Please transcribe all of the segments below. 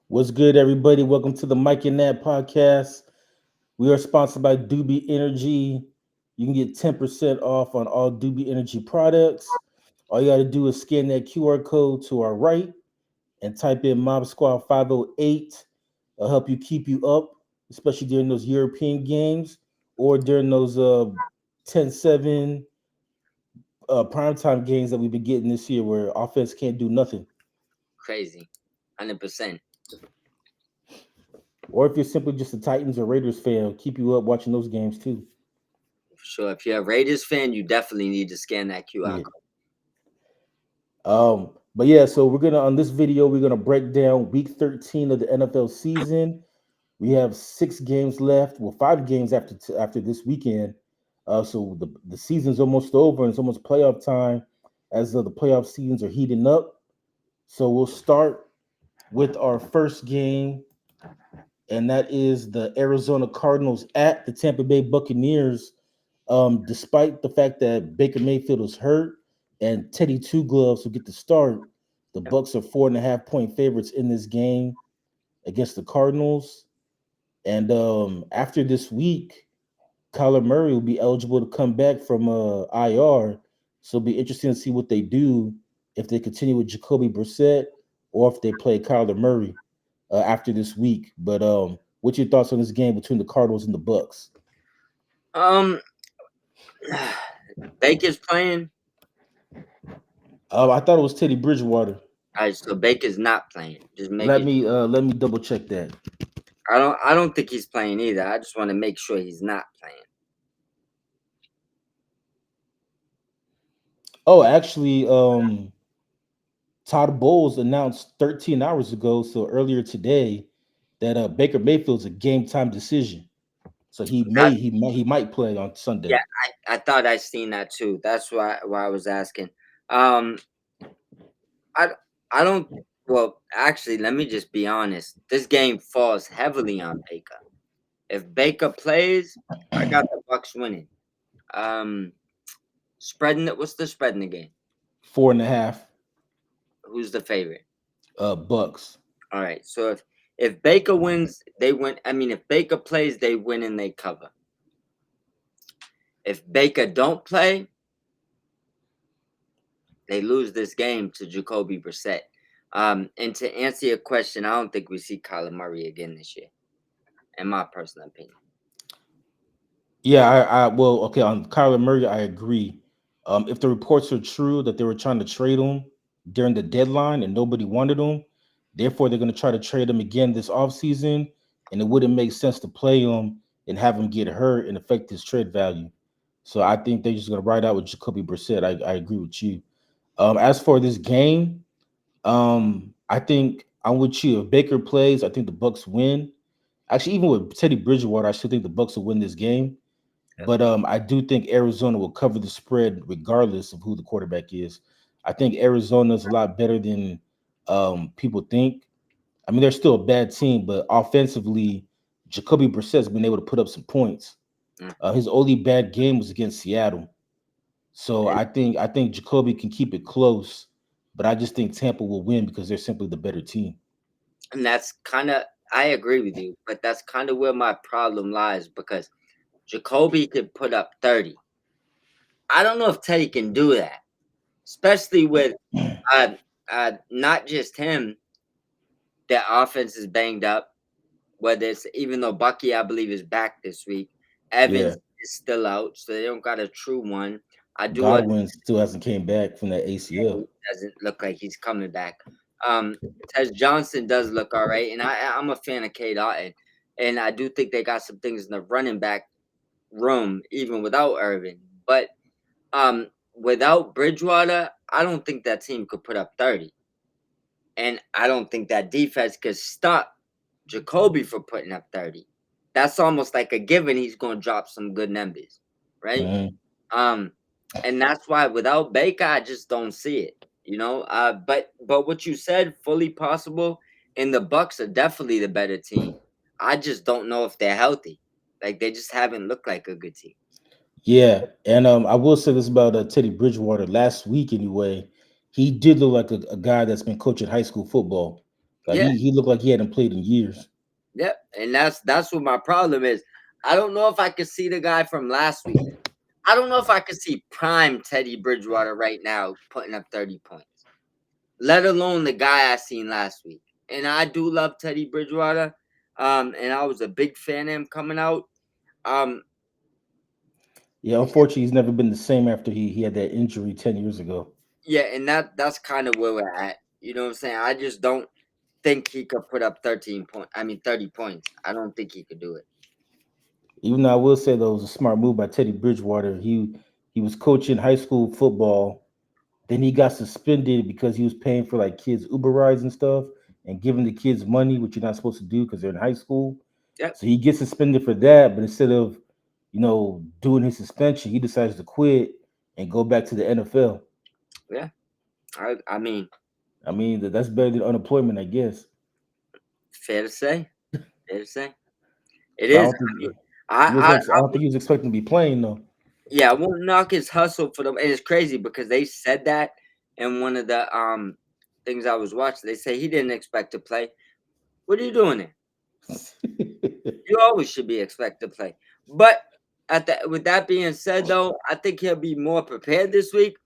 What's good, everybody? Welcome to the Mike and Nat podcast. We are sponsored by Doobie Energy. You can get 10% off on all Doobie Energy products. All you got to do is scan that QR code to our right and type in Mob Squad 508. It'll help you keep you up, especially during those European games or during those 10-7 primetime games that we've been getting this year where offense can't do nothing. Crazy. 100%. Or if you're simply just a Titans or Raiders fan, it'll keep you up watching those games too. For sure. If you're a Raiders fan, you definitely need to scan that QR Yeah. code. But yeah, so we're gonna on this video, we're gonna break down week 13 of the NFL season. We have 6 games left. Well, 5 games after this weekend. So the season's almost over and it's almost playoff time as the playoff seasons are heating up. So we'll start with our first game, and that is the Arizona Cardinals at the Tampa Bay Buccaneers. Despite the fact that Baker Mayfield was hurt and Teddy Two Gloves will get the start, the Bucks are 4.5 point favorites in this game against the Cardinals. And after this week, Kyler Murray will be eligible to come back from IR. So it'll be interesting to see what they do if they continue with Jacoby Brissett or if they play Kyler Murray after this week. But what's your thoughts on this game between the Cardinals and the Bucks? Um, Baker's playing. I thought it was Teddy Bridgewater. All right, so Baker's not playing. Just Let making. me uh let me double check that. I don't think he's playing either. I just want to make sure he's not playing. Oh, actually, Todd Bowles announced 13 hours ago, so earlier today, that Baker Mayfield's a game time decision. So I, he might play on yeah, Sunday. I thought I seen that too. That's why I was asking. Um, I I don't. Well, actually, let me just be honest. This game falls heavily on Baker. If Baker plays, I got the Bucks winning. Um, Spreading it. What's the spread in the game? 4.5 Who's the favorite? Bucks. All right. So if Baker wins, they win. I mean, if Baker plays, they win and they cover. If Baker don't play, they lose this game to Jacoby Brissett. And to answer your question, I don't think we see Kyler Murray again this year, in my personal opinion. Yeah, I well, okay, on Kyler Murray, I agree. If the reports are true that they were trying to trade him during the deadline and nobody wanted him, therefore they're going to try to trade him again this offseason, and it wouldn't make sense to play him and have him get hurt and affect his trade value. So I think they're just going to ride out with Jacoby Brissett. I agree with you. As for this game, I think I'm with you. If Baker plays, I think the Bucks win. Actually, even with Teddy Bridgewater, I still think the Bucks will win this game. Yep. But I do think Arizona will cover the spread regardless of who the quarterback is. I think Arizona is a lot better than people think. I mean, they're still a bad team, but offensively, Jacoby Brissett's been able to put up some points. Mm. His only bad game was against Seattle, so And, I think Jacoby can keep it close, but I just think Tampa will win because they're simply the better team. and that's kind of, I agree with you, but that's kind of where my problem lies because Jacoby could put up 30. I don't know if Teddy can do that, especially with uh, not just him. Their offense is banged up. Whether it's even though Bucky, I believe, is back this week, Yeah, Evans is still out, so they don't got a true one. I do Godwin still hasn't came back from that ACL. understand doesn't look like he's coming back. Um, Tez Johnson does look all right, and I'm a fan of Kate Otten, and I do think they got some things in the running back room even without Irvin. But without Bridgewater, I don't think that team could put up 30, and I don't think that defense could stop Jacoby for putting up 30. That's almost like a given he's going to drop some good numbers, right? Mhm. Um, and that's why without Baker, I just don't see it, you know. But what you said, fully possible, and the Bucks are definitely the better team. I just don't know if they're healthy. Like they just haven't looked like a good team. Yeah, and I will say this about Teddy Bridgewater. Last week, anyway, he did look like a guy that's been coaching high school football. Like Yeah, he looked like he hadn't played in years. yep. And that's what my problem is. I don't know if I could see the guy from last week. I don't know if I could see prime Teddy Bridgewater right now putting up 30 points, let alone the guy I seen last week. And I do love Teddy Bridgewater. And I was a big fan of him coming out. Um, Yeah, unfortunately, he's never been the same after he had that injury 10 years ago. yeah, and that's kind of where we're at. You know what I'm saying? I just don't think he could put up 30 points. I don't think he could do it. Even though I will say though, it was a smart move by Teddy Bridgewater. He was coaching high school football. Then he got suspended because he was paying for like kids Uber rides and stuff and giving the kids money, which you're not supposed to do because they're in high school. Yep. So he gets suspended for that. But instead of doing his suspension, he decides to quit and go back to the NFL. Yeah. I mean, I mean, that's better than unemployment, I guess. fair to say. Fair to say. It But is. I mean, I don't think he was expecting to be playing though. yeah, I won't knock his hustle for them. And it's crazy because they said that in one of the things I was watching. They say he didn't expect to play. What are you doing there? You always should be expected to play. But with that being said, though, I think he'll be more prepared this week.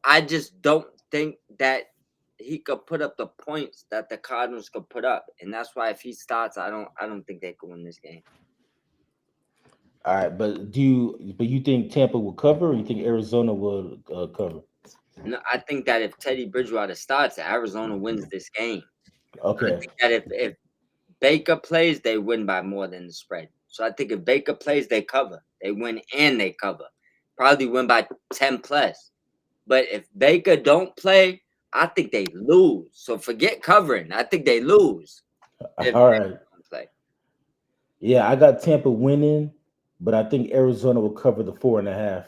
I just don't think that he could put up the points that the Cardinals could put up, and that's why if he starts, I don't think they could win this game. All right, but you think Tampa will cover, or you think Arizona will cover? No, I think that if Teddy Bridgewater starts, Arizona wins this game. I Okay. think that if Baker plays, they win by more than the spread. So I think if Baker plays, they cover. They win and they cover. Probably win by 10 plus. But if Baker don't play, I think they lose. So forget covering. I think they lose if All Baker right. don't play. Yeah, I got Tampa winning, but I think Arizona will cover the 4.5.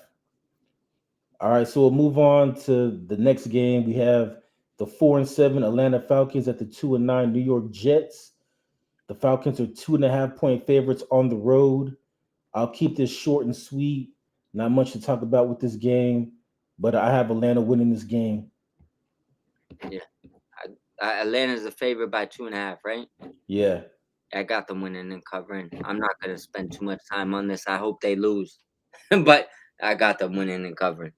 All right, so we'll move on to the next game. We have the 4-7 Atlanta Falcons at the 2-9 New York Jets. The Falcons are 2.5 point favorites on the road. I'll keep this short and sweet. Not much to talk about with this game, but I have Atlanta winning this game. Yeah. Atlanta's a favorite by 2.5, right? Yeah. I got them winning and covering. I'm not going to spend too much time on this. I hope they lose. But I got them winning and covering.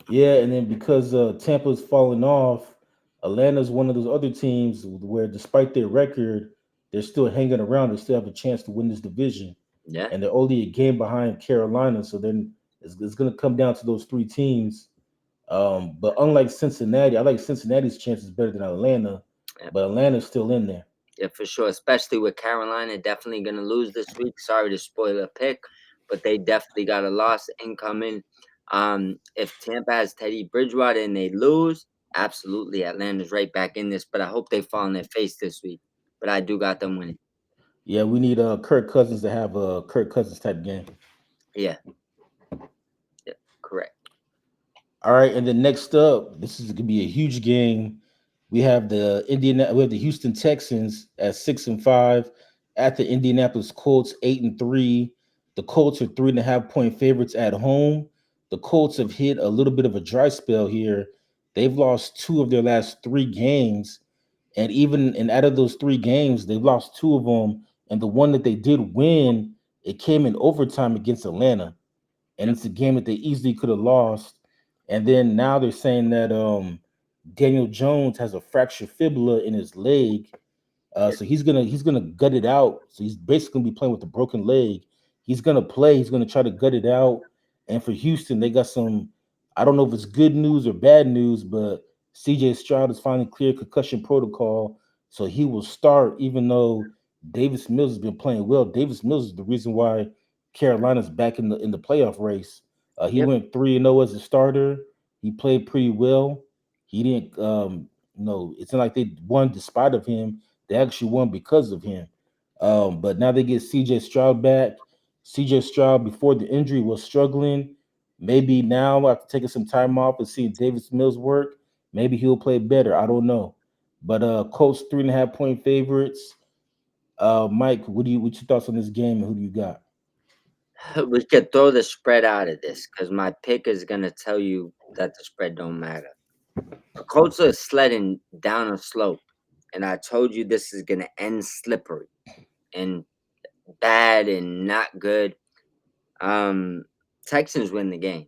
Yeah, and then because Tampa's falling off, Atlanta's one of those other teams where, despite their record, they're still hanging around. They still have a chance to win this division, Yeah. and they're only a game behind Carolina. So then it's going to come down to those three teams. But unlike Cincinnati, I like Cincinnati's chances better than Atlanta, Yeah. but Atlanta's still in there. Yeah, for sure. Especially with Carolina definitely going to lose this week. Sorry to spoil a pick, but they definitely got a loss incoming. If Tampa has Teddy Bridgewater and they lose, absolutely Atlanta's right back in this. But I hope they fall on their face this week. But I do got them winning. Yeah, we need Kirk Cousins to have a Kirk Cousins type game. Yeah. Yeah, correct. All right, and then next up, this is gonna be a huge game. We have the Houston Texans at 6-5 at the Indianapolis Colts 8-3. The Colts are 3.5 point favorites at home. The Colts have hit a little bit of a dry spell here. They've lost two of their last three games, and out of those three games, they've lost two of them. And the one that they did win, it came in overtime against Atlanta, and Yep. it's a game that they easily could have lost. And then now they're saying that Daniel Jones has a fractured fibula in his leg, Yep. so he's gonna gut it out. So he's basically gonna be playing with a broken leg. He's gonna play. He's gonna try to gut it out. And for Houston, they got some. I don't know if it's good news or bad news, but CJ Stroud is finally cleared concussion protocol, so he will start. Even though Davis Mills has been playing well, Davis Mills is the reason why Carolina's back in the playoff race. He Yep. went 3-0 as a starter. He played pretty well. He didn't. It's not like they won despite of him. They actually won because of him. But now they get CJ Stroud back. CJ Stroud before the injury was struggling. Maybe now after taking some time off and seeing Davis Mills work, maybe he'll play better. I don't know. But Colts 3.5 point favorites. Mike, what's your thoughts on this game and who do you got? We could throw the spread out of this because my pick is gonna tell you that the spread don't matter. The Colts are sledding down a slope, and I told you this is gonna end slippery and bad and not good. Um, Texans win the game,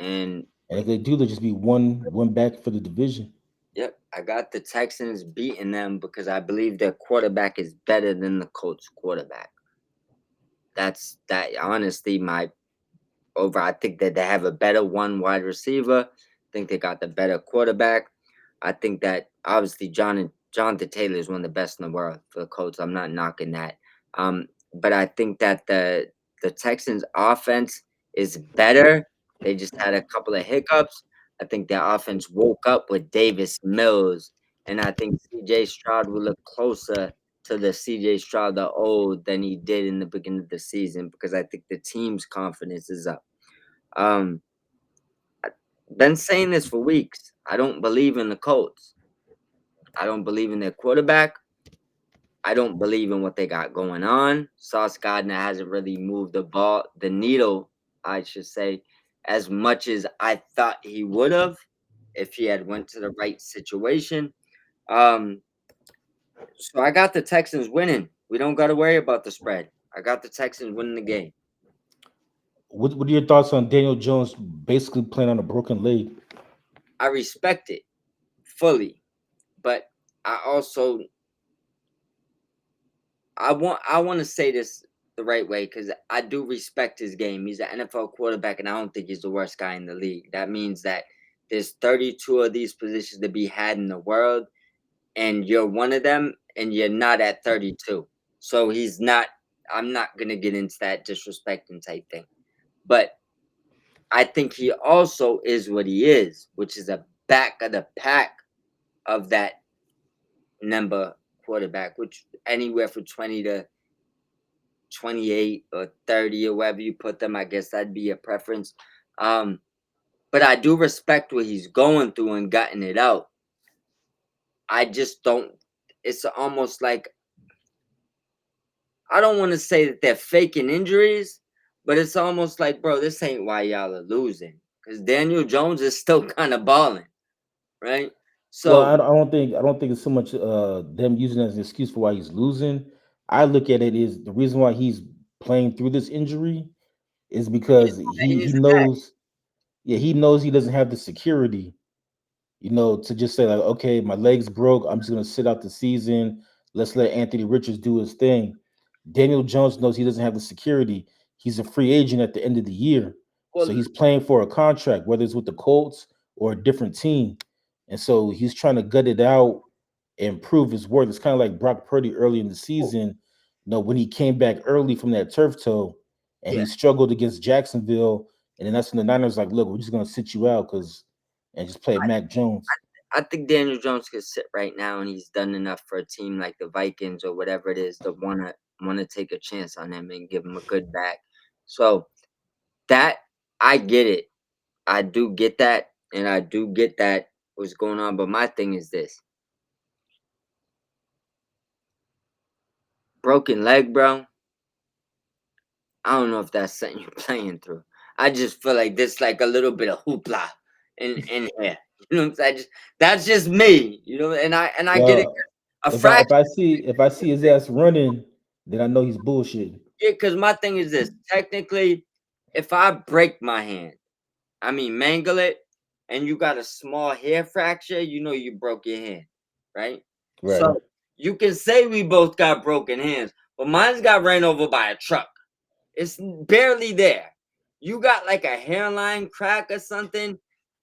and And if they do, they'll just be one back for the division. yep, I got the Texans beating them because I believe their quarterback is better than the Colts quarterback. That's that honestly my over. I think that they have a better one wide receiver. I think they got the better quarterback. I think that obviously Jonathan Taylor is one of the best in the world for the Colts. I'm not knocking that. But I think that the Texans offense is better. They just had a couple of hiccups. I think their offense woke up with Davis Mills, and I think CJ Stroud will look closer to the CJ Stroud the old than he did in the beginning of the season because I think the team's confidence is up. Um, I've been saying this for weeks. I don't believe in the Colts. I don't believe in their quarterback. I don't believe in what they got going on. Sauce Gardner hasn't really moved the needle, I should say, as much as I thought he would have if he had went to the right situation. Um, so I got the Texans winning. We don't got to worry about the spread. I got the Texans winning the game. What are your thoughts on Daniel Jones basically playing on a broken leg? I respect it fully, but I also I want to say this the right way because I do respect his game. He's an NFL quarterback, and I don't think he's the worst guy in the league. That means that there's 32 of these positions to be had in the world, and you're one of them, and you're not at 32. So he's not. I'm not gonna get into that disrespecting type thing, but I think he also is what he is, which is a back of the pack of that number quarterback, which anywhere from 20 to 28 or 30 or wherever you put them. I guess that'd be a preference. Um, but I do respect what he's going through and gotten it out. I just don't. It's almost like I don't want to say that they're faking injuries, but it's almost like, bro, this ain't why y'all are losing because Daniel Jones is still kind of balling, right? Well, So I don't think it's so much them using it as an excuse for why he's losing. I look at it is the reason why he's playing through this injury is he because he he needs to back. knows, yeah, he knows he doesn't have the security, to just say like, okay, my legs broke, I'm just gonna sit out the season. Let's let Anthony Richards do his thing. Daniel Jones knows he doesn't have the security. He's a free agent at the end of the year, so Well, he's playing for a contract, whether it's with the Colts or a different team, and so he's trying to gut it out and prove his worth. It's kind of like Brock Purdy early in the season, when he came back early from that turf toe and yeah. he struggled against Jacksonville, and then that's when the Niners like, look, we're just gonna sit you out because and just play Mac Jones. I think Daniel Jones could sit right now, and he's done enough for a team like the Vikings or whatever it is to wanna take a chance on him and give him a good back. So that I get it. I do get that, and I do get that what's going on. But my thing is this: broken leg, bro. I don't know if that's something you're playing through. I just feel like there's like a little bit of hoopla in here. You know what I'm saying? That's just me. And I get it. Well, A if I fraction. if I see if I see his ass running, then I know he's bullshitting. Yeah, because my thing is this. Technically, if I break my hand, I mean mangle it, and you got a small hair fracture, you broke your hand, right? Right. So you can say we both got broken hands, but mine's got ran over by a truck. It's barely there. You got like a hairline crack or something.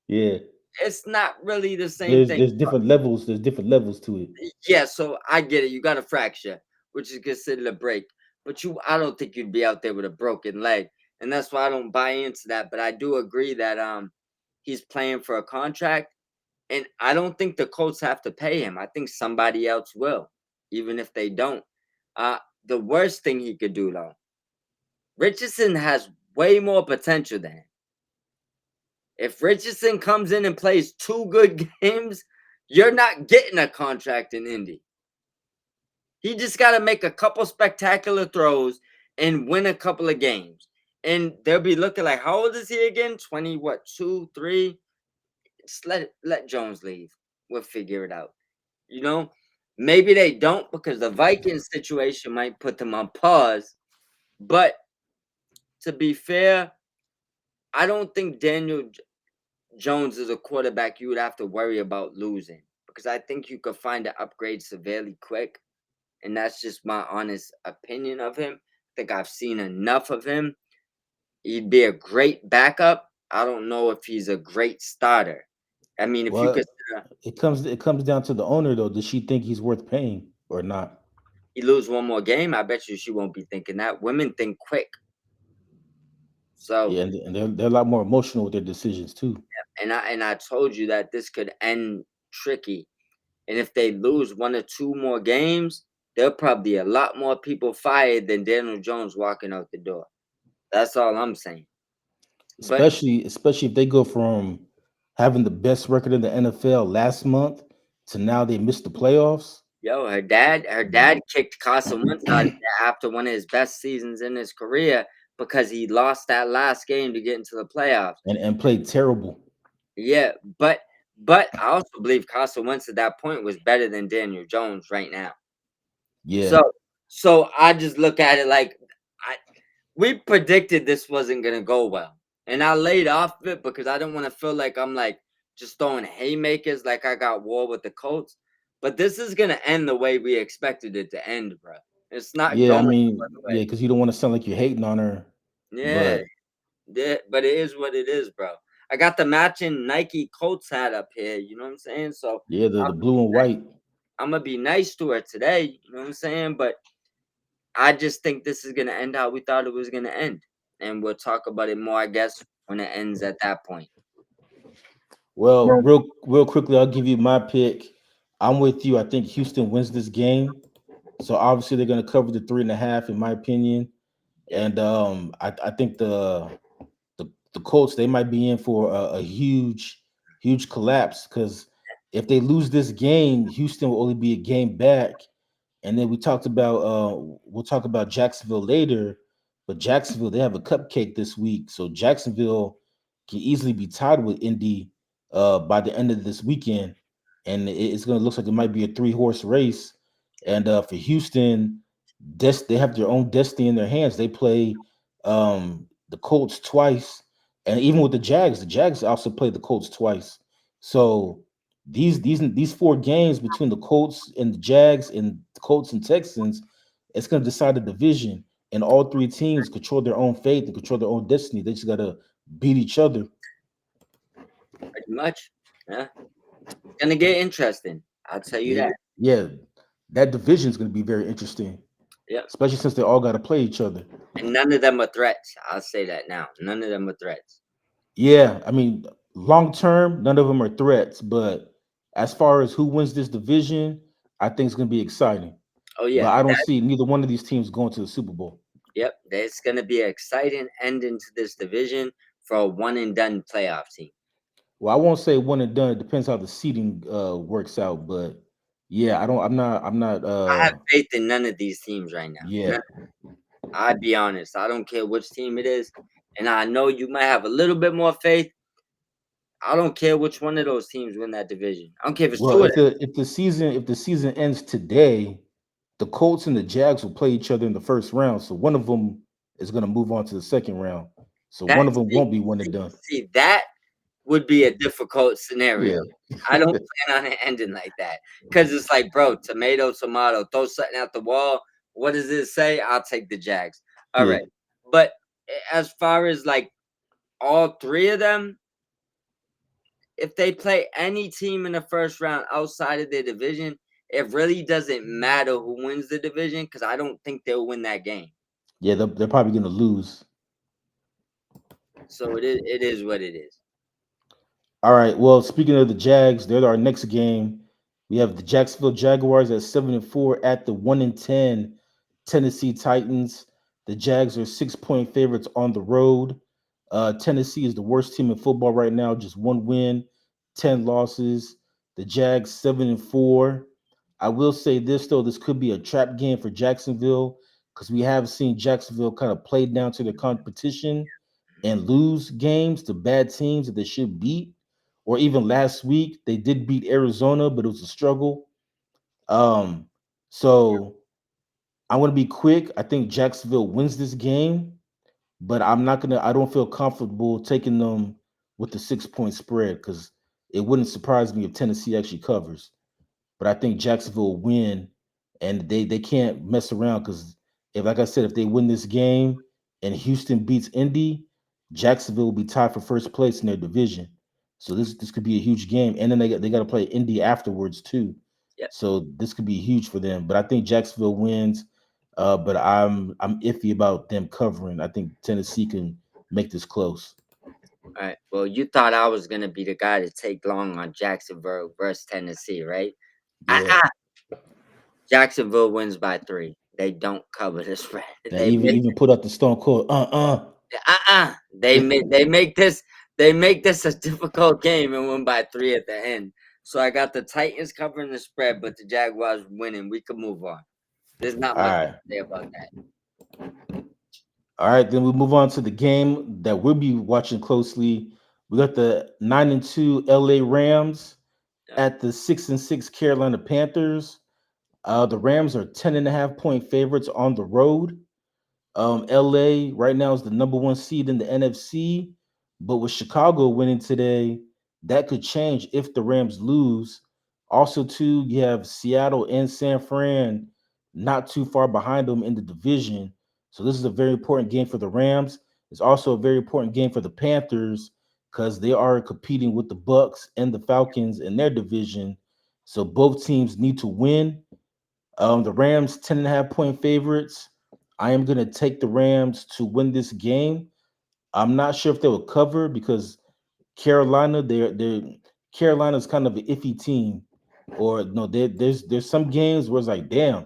Yeah. It's not really the same There's thing. there's different levels. There's different levels to it. Yeah, so I get it. You got a fracture, which is considered a break. But I don't think you'd be out there with a broken leg. And that's why I don't buy into that. But I do agree that he's playing for a contract. And I don't think the Colts have to pay him. I think somebody else will, even if they don't. Uh the worst thing he could do though, Richardson has way more potential than him. If Richardson comes in and plays 2 good games, you're not getting a contract in Indy. He just got to make a couple spectacular throws and win a couple of games. And they'll be looking like, how old is he again? 20, what, 2, 3? Just let Jones leave. We'll figure it out. You know, maybe they don't because the Vikings situation might put them on pause. But to be fair, I don't think Daniel Jones is a quarterback you would have to worry about losing because I think you could find an upgrade severely quick. And that's just my honest opinion of him. I think I've seen enough of him. He'd be a great backup. I don't know if he's a great starter. I mean, if you Well, could, it comes down to the owner though. Does she think he's worth paying or not? he lose one more game, I bet you she won't be thinking that. Women think quick. So, Yeah, and they're a lot more emotional with their decisions too. and I told you that this could end tricky. And if they lose one or two more games, there'll probably be a lot more people fired than Daniel Jones walking out the door. That's all I'm saying. But Especially if they go from having the best record in the NFL last month to now they missed the playoffs. yo, her dad kicked Carson Wentz out of there after one of his best seasons in his career because he lost that last game to get into the playoffs. And played terrible. Yeah, but I also believe Carson Wentz at that point was better than Daniel Jones right now. Yeah. So I just look at it like I we predicted this wasn't gonna go well. And I laid off it because I didn't want to feel like I'm like just throwing haymakers like I got war with the Colts. But this is gonna end the way we expected it to end, bro. It's not Yeah, I going mean, the yeah, way. because you don't want to sound like you're hating on her, Yeah, but yeah, but it is what it is, bro. I got the matching Nike Colts hat up here, you know what I'm saying? So yeah, the I'm blue and white. I'm gonna be nice to her today, you know what I'm saying? But I just think this is gonna end how we thought it was gonna end. And we'll talk about it more, I guess, when it ends at that point. Well, real quickly, I'll give you my pick. I'm with you. I think Houston wins this game. So obviously they're going to cover the 3.5, in my opinion. Yep. And I think the Colts, they might be in for a huge collapse because if they lose this game, Houston will only be a game back. And then we'll talk about Jacksonville later, but Jacksonville, they have a cupcake this week. So Jacksonville can easily be tied with Indy by the end of this weekend. And it's gonna look like it might be a three-horse race. And for Houston, they have their own destiny in their hands. They play the Colts twice, and even with the Jags also played the Colts twice. So these four games between the Colts and the Jags and the Colts and Texans, it's going to decide the division. And all three teams control their own fate and control their own destiny. They just got to beat each other. Pretty much. Yeah. It's gonna get interesting. I'll tell you Yeah, that. yeah, that division is going to be very interesting, Yep. especially since they all got to play each other. And none of them are threats. I'll say that now. None of them are threats. Yeah, I mean, long term, none of them are threats. But as far as who wins this division, I think it's going to be exciting. Oh But yeah. I don't see neither one of these teams going to the Super Bowl. Yep. There's gonna be an exciting ending to this division for a one and done playoff team. Well, I won't say one and done. It depends how the seating works out. But yeah, I don't. I'm not. I have faith in none of these teams right now. Yeah. I'd be honest. I don't care which team it is. And I know you might have a little bit more faith. I don't care which one of those teams win that division. I don't care if it's Well, two of them. if the season ends today, the Colts and the Jags will play each other in the first round. So one of them is going to move on to the second round. So That one of them see, won't be one and done. see, that would be a difficult scenario. Yeah. I don't plan on it ending like that. Because it's like, bro, tomato, tomato, throw something at the wall. What does it say? I'll take the Jags. All Yeah. right. But as far as like all three of them, if they play any team in the first round outside of their division, it really doesn't matter who wins the division because I don't think they'll win that game. Yeah, they're probably going to lose. So it is what it is. All right. Well, speaking of the Jags, they're our next game. We have the Jacksonville Jaguars at 7-4 at the 1-10 Tennessee Titans. The Jags are 6-point favorites on the road. Tennessee is the worst team in football right now, just one win, 10 losses. The Jags 7-4. I will say this though, this could be a trap game for Jacksonville because we have seen Jacksonville kind of play down to their competition and lose games to bad teams that they should beat. Or even last week, they did beat Arizona, but it was a struggle. Um, so I want to be quick. I think Jacksonville wins this game, but I don't feel comfortable taking them with the 6 point spread because it wouldn't surprise me if Tennessee actually covers. But I think Jacksonville will win, and they can't mess around because if, like I said, if they win this game and Houston beats Indy, Jacksonville will be tied for first place in their division. So this could be a huge game, and then they got to play Indy afterwards too. Yep. So this could be huge for them. But I think Jacksonville wins. But I'm iffy about them covering. I think Tennessee can make this close. All right. Well, you thought I was gonna be the guy to take long on Jacksonville versus Tennessee, right? Yeah. Jacksonville wins by 3. They don't cover the spread. Now They even make even put up the Stone Cold. They make this a difficult game and win by 3 at the end. So I got the Titans covering the spread, but the Jaguars winning. We can move on. There's not All much right. to say about that. All right, then we move on to the game that we'll be watching closely. We got the 9-2 LA Rams Yeah. at the 6-6 Carolina Panthers. The Rams are 10.5 point favorites on the road. LA right now is the number one seed in the NFC, but with Chicago winning today, that could change if the Rams lose. Also, too, you have Seattle and San Fran not too far behind them in the division. So this is a very important game for the Rams. It's also a very important game for the Panthers because they are competing with the Bucks and the Falcons in their division. So both teams need to win. The Rams 10.5 point favorites. I am going to take the Rams to win this game. I'm not sure if they will cover because they're Carolina's kind of an iffy team. Or no, there's some games where it's like, damn,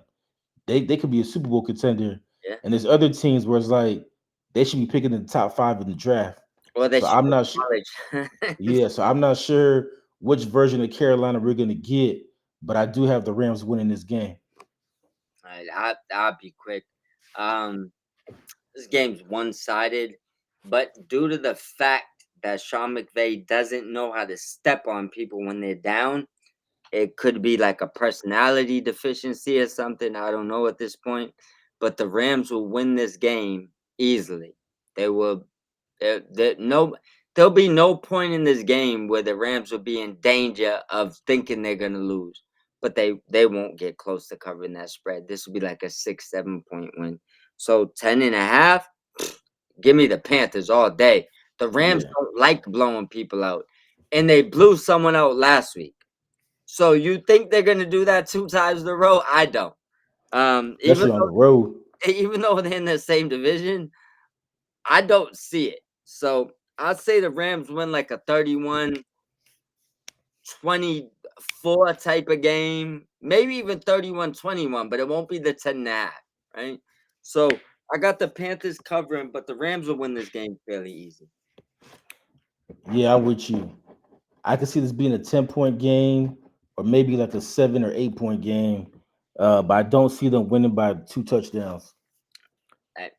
they could be a Super Bowl contender, Yeah. and there's other teams where it's like they should be picking in the top 5 in the draft. Well, they So should I'm go not to sure. college. Yeah, so I'm not sure which version of Carolina we're gonna get, but I do have the Rams winning this game. All right, I'll be quick. Um, this game's one-sided, but due to the fact that Sean McVay doesn't know how to step on people when they're down, it could be like a personality deficiency or something. I don't know at this point, but the Rams will win this game easily. They will. There no. There'll be no point in this game where the Rams will be in danger of thinking they're gonna lose, but they won't get close to covering that spread. This will be like a 6, 7 point win. So 10.5. Give me the Panthers all day. The Rams Yeah, don't like blowing people out, and they blew someone out last week. So you think they're gonna do that 2 times in a row? I don't. Even especially on the though road. even though they're in the same division, I don't see it. So I'd say the Rams win like a 31-24 type of game, maybe even 31-21, but it won't be the 10.5, right? So I got the Panthers covering, but the Rams will win this game fairly easy. Yeah, I'm with you. I could see this being a 10 point game or maybe like a 7 or 8 point game. But I don't see them winning by 2 touchdowns.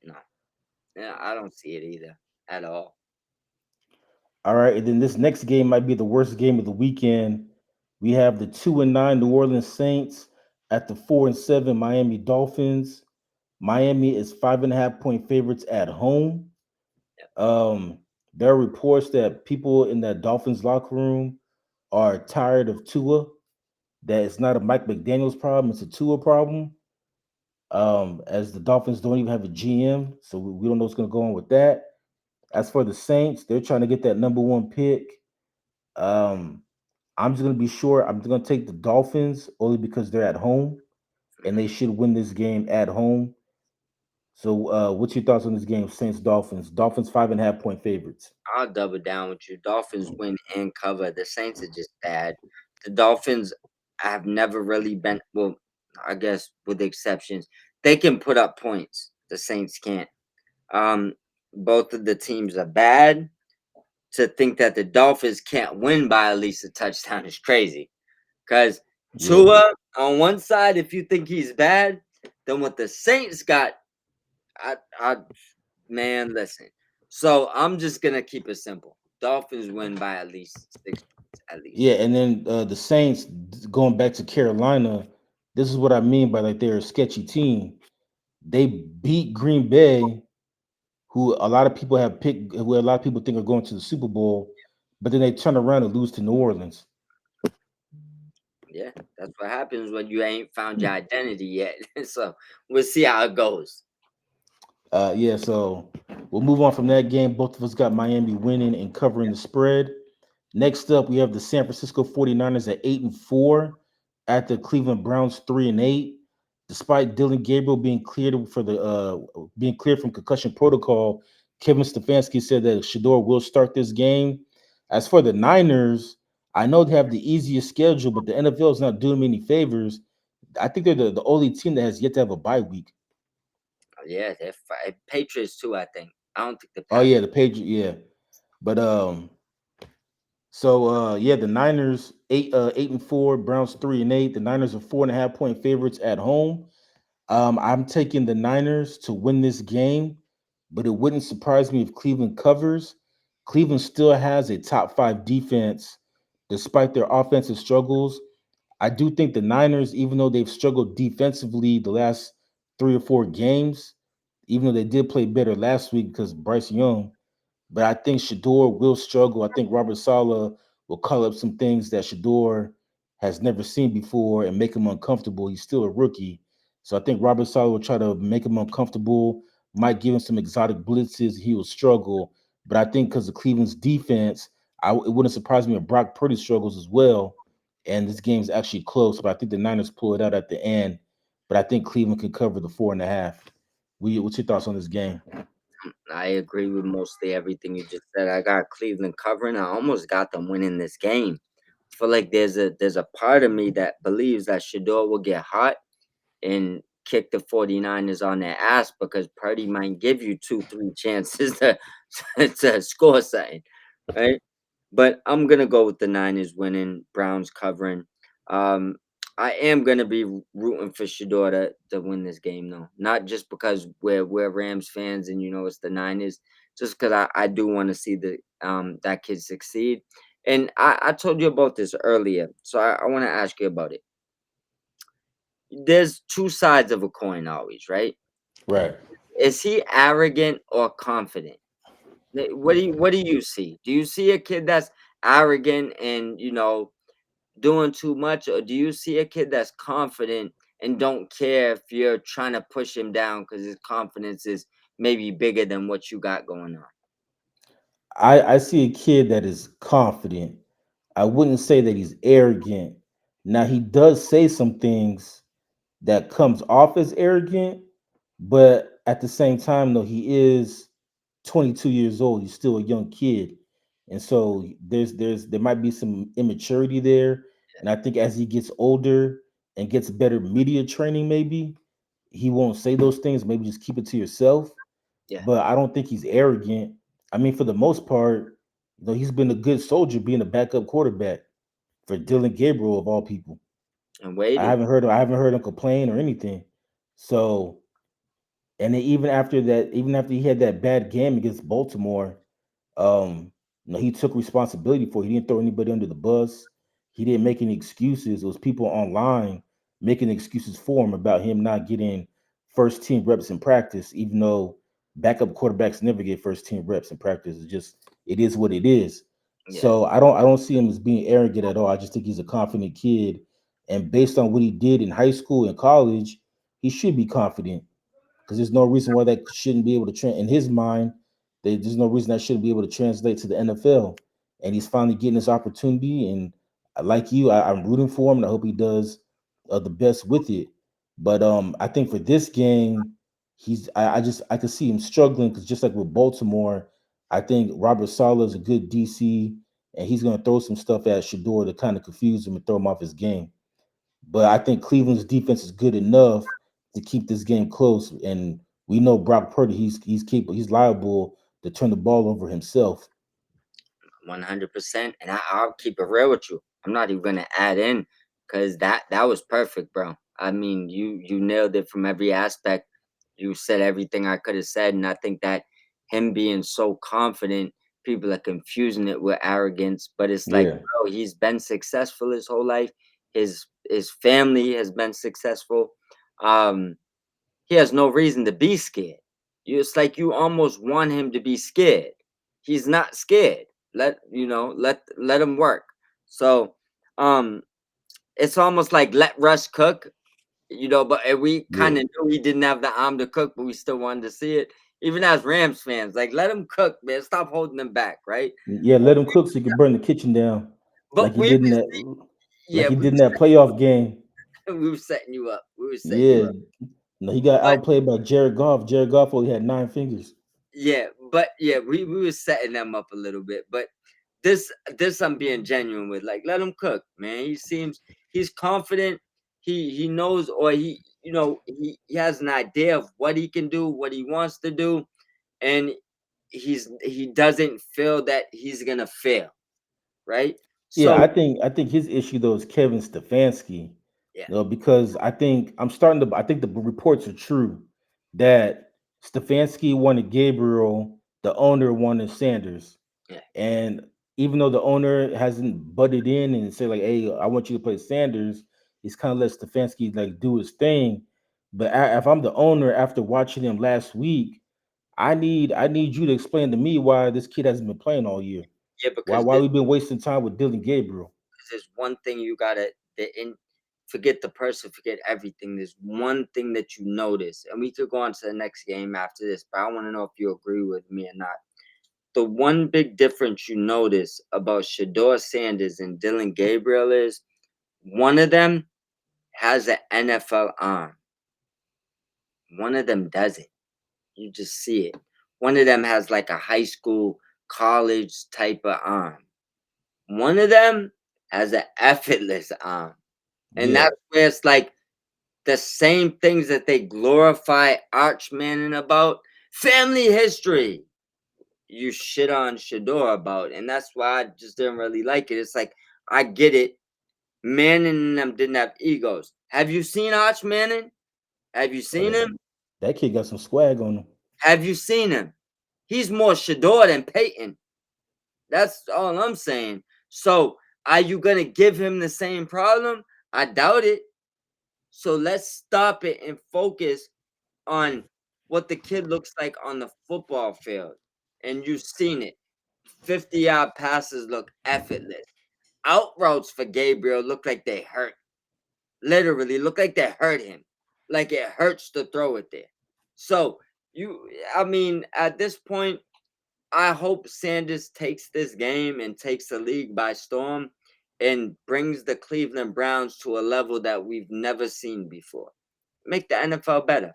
No, yeah, I don't see it either at all. All right, and then this next game might be the worst game of the weekend. We have the 2-9 New Orleans Saints at the 4-7 Miami Dolphins. Miami is 5.5 point favorites at home. Um, there are reports that people in that Dolphins locker room are tired of Tua. That it's not a Mike McDaniel's problem; it's a Tua problem. As the Dolphins don't even have a GM, so we don't know what's going to go on with that. As for the Saints, they're trying to get that number one pick. Um, I'm just going to be sure. I'm going to take the Dolphins only because they're at home and Mhm. they should win this game at home. So, what's your thoughts on this game, Saints Dolphins? Dolphins 5.5 point favorites. I'll double down with you. Dolphins win and cover. The Saints are just bad. The Dolphins have never really been, well, I guess with exceptions, they can put up points. The Saints can't. Um, both of the teams are bad. To think that the Dolphins can't win by at least a touchdown is crazy. Because Yeah, Tua on one side, if you think he's bad, then what the Saints got, I man, listen. So I'm just gonna keep it simple. Dolphins win by at least 6 points, at least. yeah, and then the Saints going back to Carolina. this is what I mean by like they're a sketchy team. They beat Green Bay, who a lot of people have picked, who a lot of people think are going to the Super Bowl, but then they turn around and lose to New Orleans. Yeah, that's what happens when you ain't found your identity yet. So we'll see how it goes. Yeah, so we'll move on from that game. Both of us got Miami winning and covering the spread. Next up, we have the San Francisco 49ers at 8-4 at the Cleveland Browns 3-8. Despite Dylan Gabriel being cleared from concussion protocol, Kevin Stefanski said that Shador will start this game. As for the Niners, I know they have the easiest schedule, but the NFL is not doing them any favors. I think they're the only team that has yet to have a bye week. Yeah, they're Patriots too. I think. I don't think the Oh Packers. yeah, the Patriots, yeah. But yeah, the Niners 8-4, Browns 3-8. The Niners are 4.5 point favorites at home. I'm taking the Niners to win this game, but it wouldn't surprise me if Cleveland covers. Cleveland still has a top five defense despite their offensive struggles. I do think the Niners, even though they've struggled defensively the last 3 or 4 games, even though they did play better last week because Bryce Young, but I think Shador will struggle. I think Robert Sala will call up some things that Shador has never seen before and make him uncomfortable. He's still a rookie. So I think Robert Sala will try to make him uncomfortable, might give him some exotic blitzes. He will struggle. But I think because of Cleveland's defense, it wouldn't surprise me if Brock Purdy struggles as well. And this game's actually close, but I think the Niners pull it out at the end. But I think Cleveland can cover the 4.5. What's your thoughts on this game? I agree with mostly everything you just said. I got Cleveland covering. I almost got them winning this game. I feel like there's a part of me that believes that Shador will get hot and kick the 49ers on their ass because Purdy might give you 2, 3 chances to score something, right? But I'm gonna go with the Niners winning, Browns covering. Um, I am gonna be rooting for Shador to win this game though. Not just because we're Rams fans and it's the Niners, just because I do want to see the that kid succeed. And I told you about this earlier, so I want to ask you about it. There's two sides of a coin always, right? Right. Is he arrogant or confident? What do you see? Do you see a kid that's arrogant and doing too much, or do you see a kid that's confident and don't care if you're trying to push him down because his confidence is maybe bigger than what you got going on? I see a kid that is confident. I wouldn't say that he's arrogant. Now he does say some things that comes off as arrogant, but at the same time, though, he is 22 years old. He's still a young kid, and so there might be some immaturity there. And I think as he gets older and gets better media training, maybe he won't say those things. Maybe just keep it to yourself. Yeah, But I don't think he's arrogant. I mean, for the most part, he's been a good soldier being a backup quarterback for yeah, Dylan Gabriel of all people. and waiting. I haven't heard him complain or anything. So, and then even after he had that bad game against Baltimore, he took responsibility for it. He didn't throw anybody under the bus. He didn't make any excuses. It was people online making excuses for him about him not getting first team reps in practice, even though backup quarterbacks never get first team reps in practice. It is what it is. Yeah, So I don't see him as being arrogant at all. I just think he's a confident kid. And based on what he did in high school and college, he should be confident because there's no reason why that shouldn't be able to in his mind. There's no reason that shouldn't be able to translate to the NFL. And he's finally getting this opportunity. And like you, I'm rooting for him, and I hope he does the best with it. But I think for this game, I could see him struggling because just like with Baltimore, I think Robert Saleh is a good DC, and he's going to throw some stuff at Shador to kind of confuse him and throw him off his game. But I think Cleveland's defense is good enough to keep this game close. And we know Brock Purdy, he's capable, he's liable to turn the ball over himself. 100%. And I'll keep it real with you. I'm not even gonna add in because that was perfect, bro. I mean, you nailed it from every aspect. You said everything I could have said, and I think that him being so confident, people are confusing it with arrogance. But it's like, Yeah. bro, he's been successful his whole life. His family has been successful. Um, he has no reason to be scared. It's like you almost want him to be scared. He's not scared. Let him work. So um it's almost like let Russ cook, but we kind Yeah, of knew he didn't have the arm to cook, but we still wanted to see it. Even as Rams fans, like let him cook, man. Stop holding him back, right? yeah. Let him cook so he can burn the kitchen down, like But he we did in was that, like yeah, he did in that playoff game. we were setting you up. We were setting you Yeah, up. no, he got But outplayed by Jared Goff. Jared Goff only had 9 fingers. yeah, we were setting them up a little bit. But this I'm being genuine with. Like, let him cook, man. He's confident. He knows, or he has an idea of what he can do, what he wants to do, and he doesn't feel that he's gonna fail, right? Yeah, So I think his issue though is Kevin Stefanski. yeah, Because I think the reports are true that Stefanski wanted Gabriel, the owner wanted Sanders. yeah, And even though the owner hasn't butted in and said like, "Hey, I want you to play Sanders," he's kind of let Stefanski like do his thing. But if I'm the owner after watching him last week, I need you to explain to me why this kid hasn't been playing all year. yeah, because Why we've been wasting time with Dylan Gabriel? there's one thing you gotta forget the person, forget everything. There's one thing that you notice, and we could go on to the next game after this, but I want to know if you agree with me or not. The one big difference you notice about Shador Sanders and Dylan Gabriel is one of them has an NFL arm, one of them doesn't. You just see it. One of them has like a high school, college type of arm. One of them has an effortless arm. And Yeah, that's where it's like the same things that they glorify Arch Manning about, family history, you shit on Shador about. And that's why I just didn't really like it. It's like, I get it. Manning and them didn't have egos. Have you seen Arch Manning? Have you oh, seen him? that kid got some swag on him. Have you seen him? He's more Shador than Peyton. That's all I'm saying. So, are you going to give him the same problem? I doubt it. So, let's stop it and focus on what the kid looks like on the football field. And you've seen it. 50-yard passes look effortless. Out routes for Gabriel look like they hurt. Literally look like they hurt him. Like it hurts to throw it there. So I mean, at this point, I hope Sanders takes this game and takes the league by storm and brings the Cleveland Browns to a level that we've never seen before. Make the NFL better,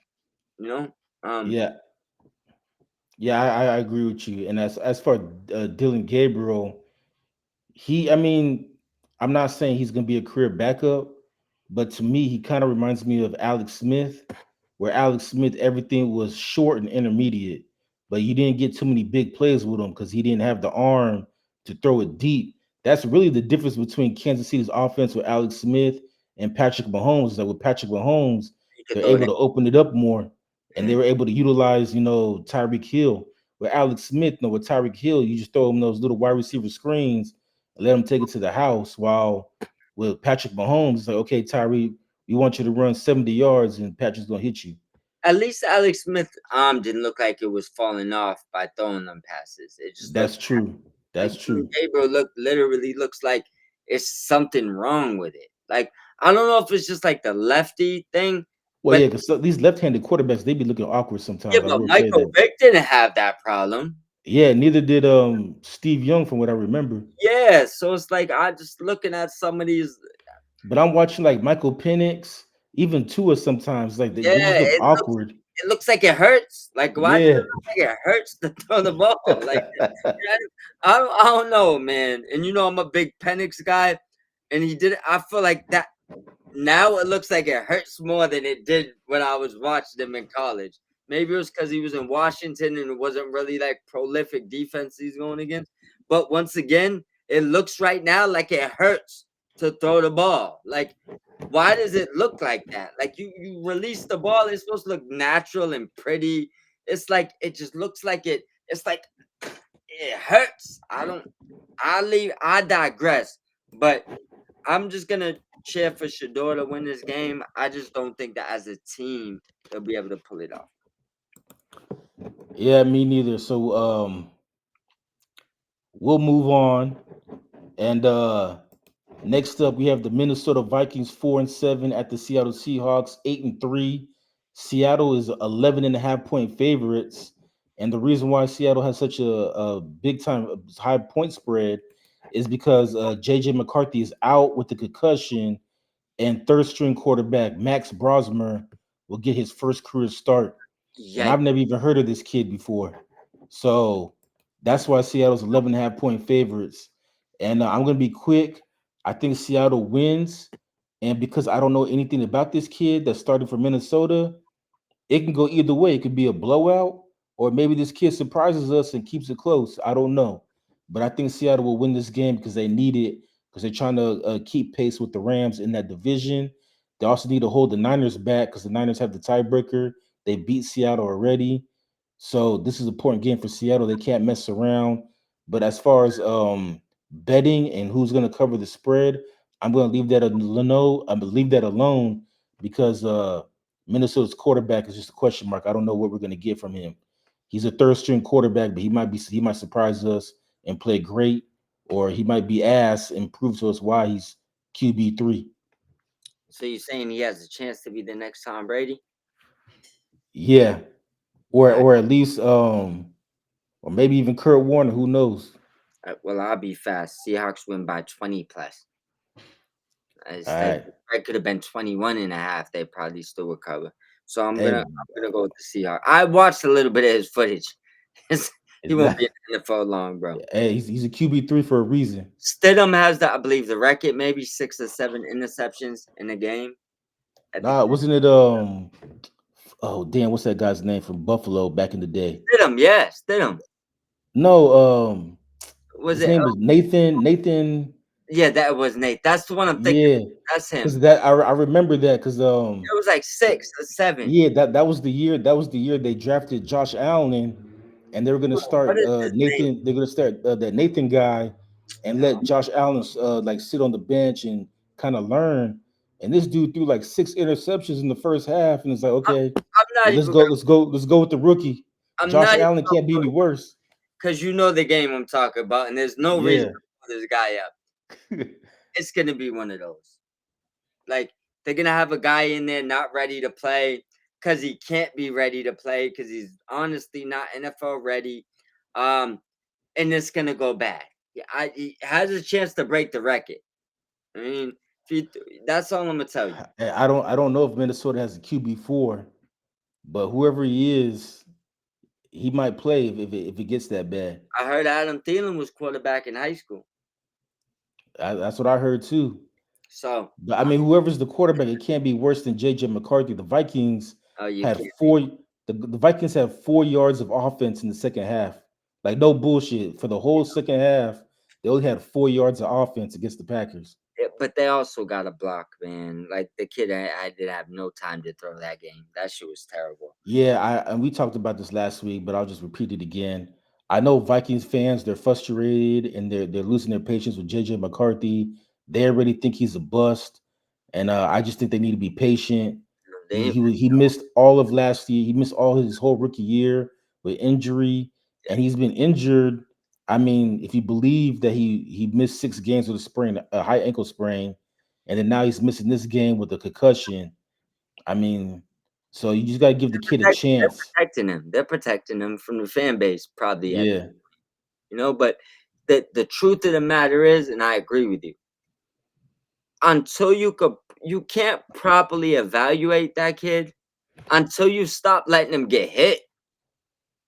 you know? Um, Yeah, yeah, I agree with you. And as for Dylan Gabriel, I mean, I'm not saying he's going to be a career backup, but to me, he kind of reminds me of Alex Smith, where Alex Smith, everything was short and intermediate, but you didn't get too many big plays with him because he didn't have the arm to throw it deep. That's really the difference between Kansas City's offense with Alex Smith and Patrick Mahomes. Is that with Patrick Mahomes, you could they're throw able that. to open it up more, and they Mhm. were able to utilize, Tyreek Hill. With Alex Smith, with Tyreek Hill, you just throw him those little wide receiver screens and let him take it to the house. While with Patrick Mahomes, it's like, okay, Tyreek, we want you to run 70 yards and Patrick's gonna hit you. At least Alex Smith's arm didn't look like it was falling off by throwing them passes. It just looked That's true. like That's Dylan true. Gabriel literally looks like it's something wrong with it. Like, I don't know if it's just like the lefty thing, Well, but yeah, because these left-handed quarterbacks, they be looking awkward yeah, sometimes. I but will say Michael that. Vick didn't have that problem. Yeah, neither did Steve Young, from what I remember. Yeah, so it's like I just looking at some of these. But I'm watching like Michael Penix, even Tua sometimes, like they Yeah, just look awkward. it looks like it hurts. Like, why does it Yeah. look like it hurts to throw the ball? Like, yeah, I don't know, man. And I'm a big Penix guy, and he did. I feel like that now it looks like it hurts more than it did when I was watching him in college. Maybe it was because he was in Washington and it wasn't really like prolific defense he's going against. But once again, it looks right now like it hurts to throw the ball. Like, why does it look like that? Like you release the ball, it's supposed to look natural and pretty. It's like it just looks like it's like it hurts. I digress. But I'm just gonna cheer for Shador to win this game. I just don't think that as a team they'll be able to pull it off. Yeah, me neither. So we'll move on. And next up we have the Minnesota Vikings 4-7 at the Seattle Seahawks 8-3. Seattle is 11.5 point favorites. And the reason why Seattle has such a big time high point spread is because JJ McCarthy is out with the concussion, and third string quarterback Max Brosmer will get his first career start. And Yikes. I've never even heard of this kid before. So that's why Seattle's 11.5 point favorites. And I'm going to be quick. I think Seattle wins. And because I don't know anything about this kid that started for Minnesota, it can go either way. It could be a blowout, or maybe this kid surprises us and keeps it close. I don't know. But I think Seattle will win this game because they need it, because they're trying to keep pace with the Rams in that division. They also need to hold the Niners back because the Niners have the tiebreaker. They beat Seattle already. So this is an important game for Seattle. They can't mess around. But as far as betting and who's going to cover the spread, I'm going to leave that alone. I'm going to leave that alone because Minnesota's quarterback is just a question mark. I don't know what we're going to get from him. He's a third string quarterback, but he might surprise us and play great, or he might be ass and prove to us why he's QB3. So you're saying he has a chance to be the next Tom Brady? Yeah, I, or at least or maybe even Kurt Warner. Who knows? well, I'll be fast. Seahawks win by 20 plus. All Instead, right. it could have been 21.5. They probably still would cover. So I'm Hey, gonna go with the Seahawks. I watched a little bit of his footage. He it's won't not. be in the NFL long, bro. Hey, he's a QB3 for a reason. Stidham has I believe, the record, maybe 6 or 7 interceptions in a game. At the Nah, wasn't it oh damn, what's that guy's name from Buffalo back in the day? Stidham, yeah, Stidham. No, Was his it? name was Nathan. Yeah, that was Nate. That's the one I'm thinking. Yeah, That's him. because that I remember that because It was like 6 or 7. yeah, that was the year. That was the year they drafted Josh Allen, and they were gonna What start is his name? Nathan. They're gonna start that Nathan guy, and let Josh Allen like sit on the bench and kind of learn. And this dude threw like 6 interceptions in the first half, and it's like, I'm, okay, I'm not well, even. let's go with the rookie. I'm Josh not even Allen can't be any worse. because you know the game I'm talking about, and there's no reason Yeah, to pull this guy up. It's gonna be one of those. Like they're gonna have a guy in there not ready to play because he can't be ready to play because he's honestly not NFL ready. And it's gonna go bad. Yeah, he has a chance to break the record. I mean, that's all I'm gonna tell you. I don't know if Minnesota has a QB4, but whoever he is, he might play if it gets that bad. I heard Adam Thielen was quarterback in high school. That's what I heard too. So, But I mean, whoever's the quarterback, it can't be worse than JJ McCarthy. The Vikings oh, you had can't. the Vikings have 4 yards of offense in the second half. Like no bullshit. For the whole second half, they only had 4 yards of offense against the Packers. But they also got a block, man. Like the kid, I did have no time to throw that game. That shit was terrible. Yeah, and we talked about this last week, but I'll just repeat it again. I know Vikings fans, they're frustrated and they're losing their patience with JJ McCarthy. They already think he's a bust. And I just think they need to be patient. They He missed all of last year. He missed all his whole rookie year with injury, and he's been injured. I mean, if you believe that he missed 6 games with a sprain, a high ankle sprain, and then now he's missing this game with a concussion. I mean, so you just got to give the kid a they're chance. protecting him. They're protecting him from the fan base, probably Yeah, But the truth of the matter is, and I agree with you, until you can't properly evaluate that kid until you stop letting him get hit.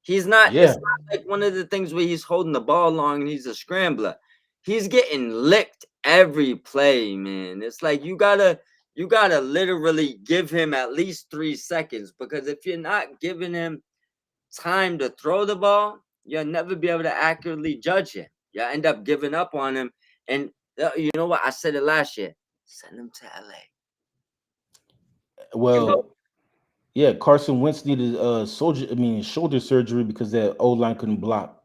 It's yeah. not like one of the things where he's holding the ball long and he's a scrambler. He's getting licked every play, man. It's like you gotta literally give him at least 3 seconds, because if you're not giving him time to throw the ball, you'll never be able to accurately judge him. You'll end up giving up on him. And you know what? I said it last year. Send him to LA. You know, Well, yeah. Carson Wentz needed shoulder surgery because that O line couldn't block.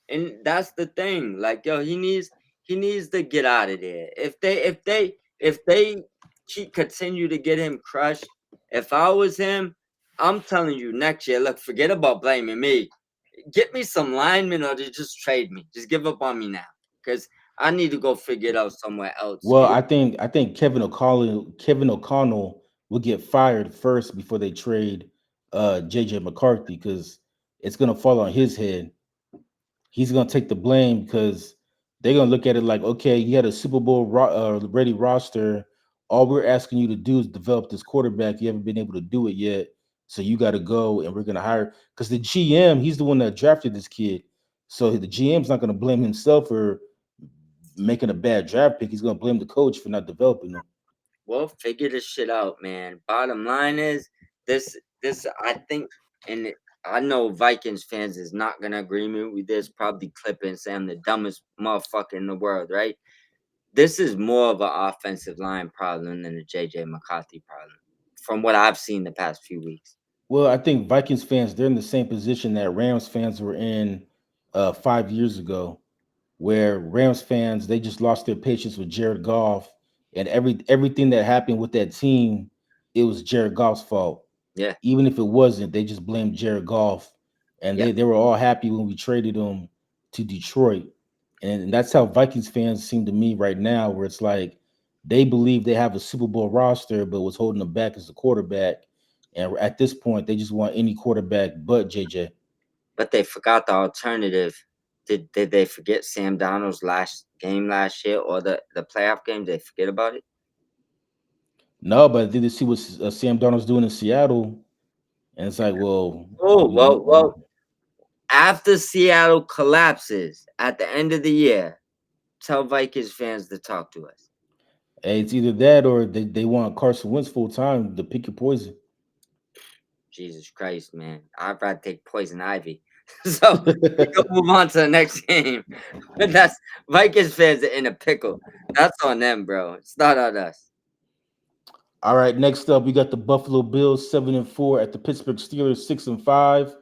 and that's the thing. Like, yo, He needs to get out of there. If they continue to get him crushed, if I was him, I'm telling you next year, look, forget about blaming me. Get me some linemen or just trade me. Just give up on me now. Because I need to go figure it out somewhere else. Well, I think Kevin O'Connell will get fired first before they trade JJ McCarthy because it's gonna fall on his head. He's gonna take the blame because they're gonna look at it like, okay, you had a Super Bowl ready roster. All we're asking you to do is develop this quarterback. You haven't been able to do it yet, so you got to go, and we're gonna hire because the GM, he's the one that drafted this kid. So the GM's not gonna blame himself for making a bad draft pick. He's gonna blame the coach for not developing him. Well, figure this shit out, man. Bottom line is this I think, and I know Vikings fans is not gonna agree with this, probably clip and say I'm the dumbest motherfucker in the world, right? This is more of an offensive line problem than a JJ McCarthy problem, from what I've seen the past few weeks. Well, I think Vikings fans they're in the same position that Rams fans were in 5 years ago, where Rams fans they just lost their patience with Jared Goff and everything that happened with that team, it was Jared Goff's fault. Yeah, Even if it wasn't, they just blamed Jared Goff, and yeah. they were all happy when we traded him to Detroit, and that's how Vikings fans seem to me right now, where it's like they believe they have a Super Bowl roster, but what's holding them back is the quarterback, and at this point, they just want any quarterback but JJ. But they forgot the alternative. Did they forget Sam Donald's last game last year or the playoff game? Did they forget about it? No, but did you see what Sam Darnold's doing in Seattle? And it's like, well, Oh, we after Seattle collapses at the end of the year, tell Vikings fans to talk to us. hey, it's either that or they want Carson Wentz full time to pick your poison. Jesus Christ, man. I'd rather take poison ivy. So we can move on to the next game. But that's Vikings fans are in a pickle. That's on them, bro. It's not on us. All right, next up we got the Buffalo Bills 7-4 at the Pittsburgh Steelers 6-5.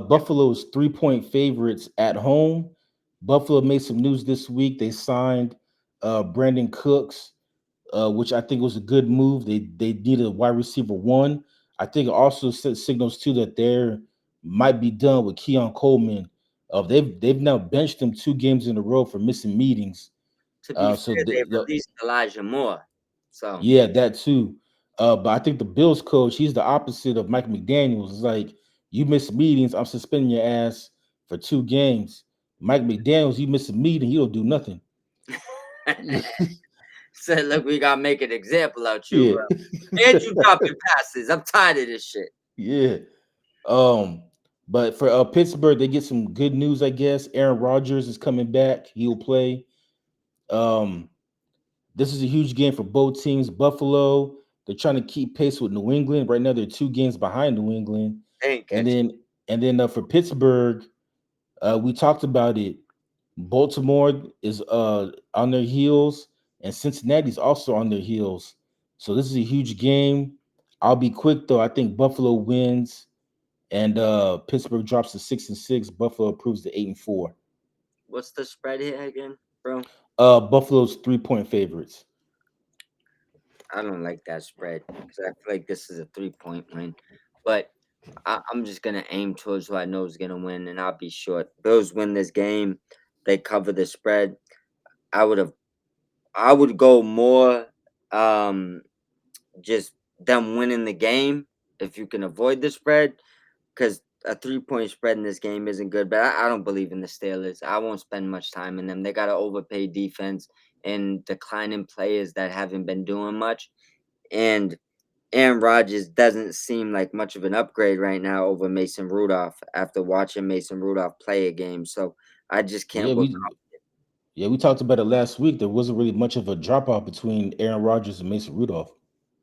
Buffalo's 3-point favorites at home. Buffalo made some news this week. They signed Brandon Cooks, which I think was a good move. They needed a wide receiver one. I think it also sent signals too that they might be done with Keon Coleman. They've now benched him 2 games in a row for missing meetings. To be So fair, they released Elijah Moore. So yeah, that too. But I think the Bills coach, he's the opposite of Mike McDaniels. It's like you miss meetings, I'm suspending your ass for 2 games. Mike McDaniels, you miss a meeting, he don't do nothing. said, look, we gotta make an example out you, Yeah, bro. And you dropping passes. I'm tired of this shit. yeah. Um, but for Pittsburgh, they get some good news, I guess. Aaron Rodgers is coming back. He'll play. Um, this is a huge game for both teams. Buffalo, they're trying to keep pace with New England. Right now, they're 2 games behind New England. They ain't And catching. then for Pittsburgh, we talked about it. Baltimore is on their heels, and Cincinnati's also on their heels. So this is a huge game. I'll be quick though. I think Buffalo wins, and Pittsburgh drops to 6-6. Buffalo improves to 8-4. What's the spread here again, bro? Buffalo's 3-point favorites. I don't like that spread because I feel like this is a 3-point win. But I'm just gonna aim towards who I know is gonna win, and I'll be short. Bills win this game. They cover the spread. I would have. I would go more. Um, just them winning the game if you can avoid the spread, because a 3-point spread in this game isn't good. But I don't believe in the Steelers. I won't spend much time in them. They got an overpaid defense and declining players that haven't been doing much. And Aaron Rodgers doesn't seem like much of an upgrade right now over Mason Rudolph after watching Mason Rudolph play a game. So I just Yeah, can't work. we talked about it last week. There wasn't really much of a drop off between Aaron Rodgers and Mason Rudolph.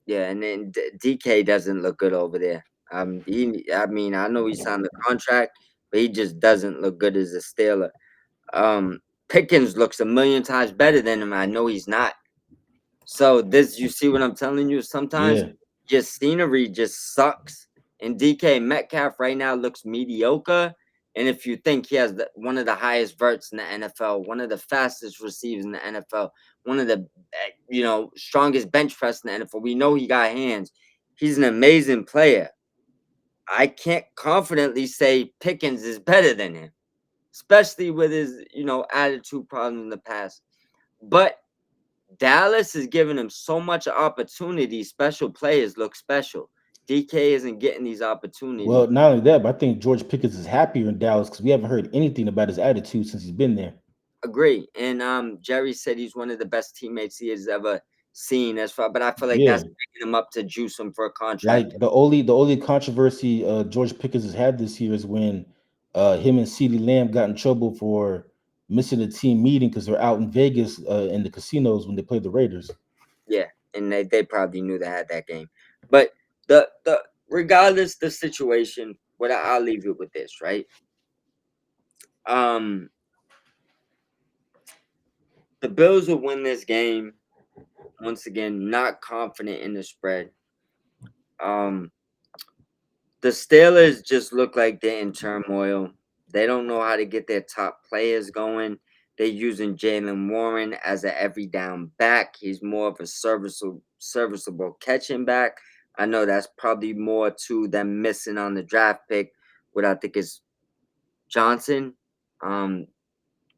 Yeah, and then DK doesn't look good over there. I mean, I know he signed the contract, but he just doesn't look good as a Steeler. Pickens looks a million times better than him. I know he's not. So this, you see what I'm telling you? Sometimes Yeah, just scenery just sucks. And DK Metcalf right now looks mediocre. And if you think he has one of the highest verts in the NFL, one of the fastest receivers in the NFL, one of the strongest bench press in the NFL, we know he got hands. He's an amazing player. I can't confidently say Pickens is better than him, especially with his attitude problem in the past. But Dallas is giving him so much opportunity. Special players look special. DK isn't getting these opportunities. Well, not only that, but I think George Pickens is happier in Dallas because we haven't heard anything about his attitude since he's been there. Agree. And Jerry said he's one of the best teammates he has ever seen as far, but I feel like Yeah, that's picking him up to juice him for a contract. like the only controversy George Pickens has had this year is when him and CeeDee Lamb got in trouble for missing a team meeting because they're out in Vegas in the casinos when they played the Raiders. Yeah, and they probably knew they had that game. But the regardless the situation, I'll leave you with this, right? Um the Bills will win this game. Once again, not confident in the spread. Um the Steelers just look like they're in turmoil. They don't know how to get their top players going. They're using Jalen Warren as an every down back. He's more of a serviceable catching back. I know that's probably more to them missing on the draft pick. What I think is Johnson. Um,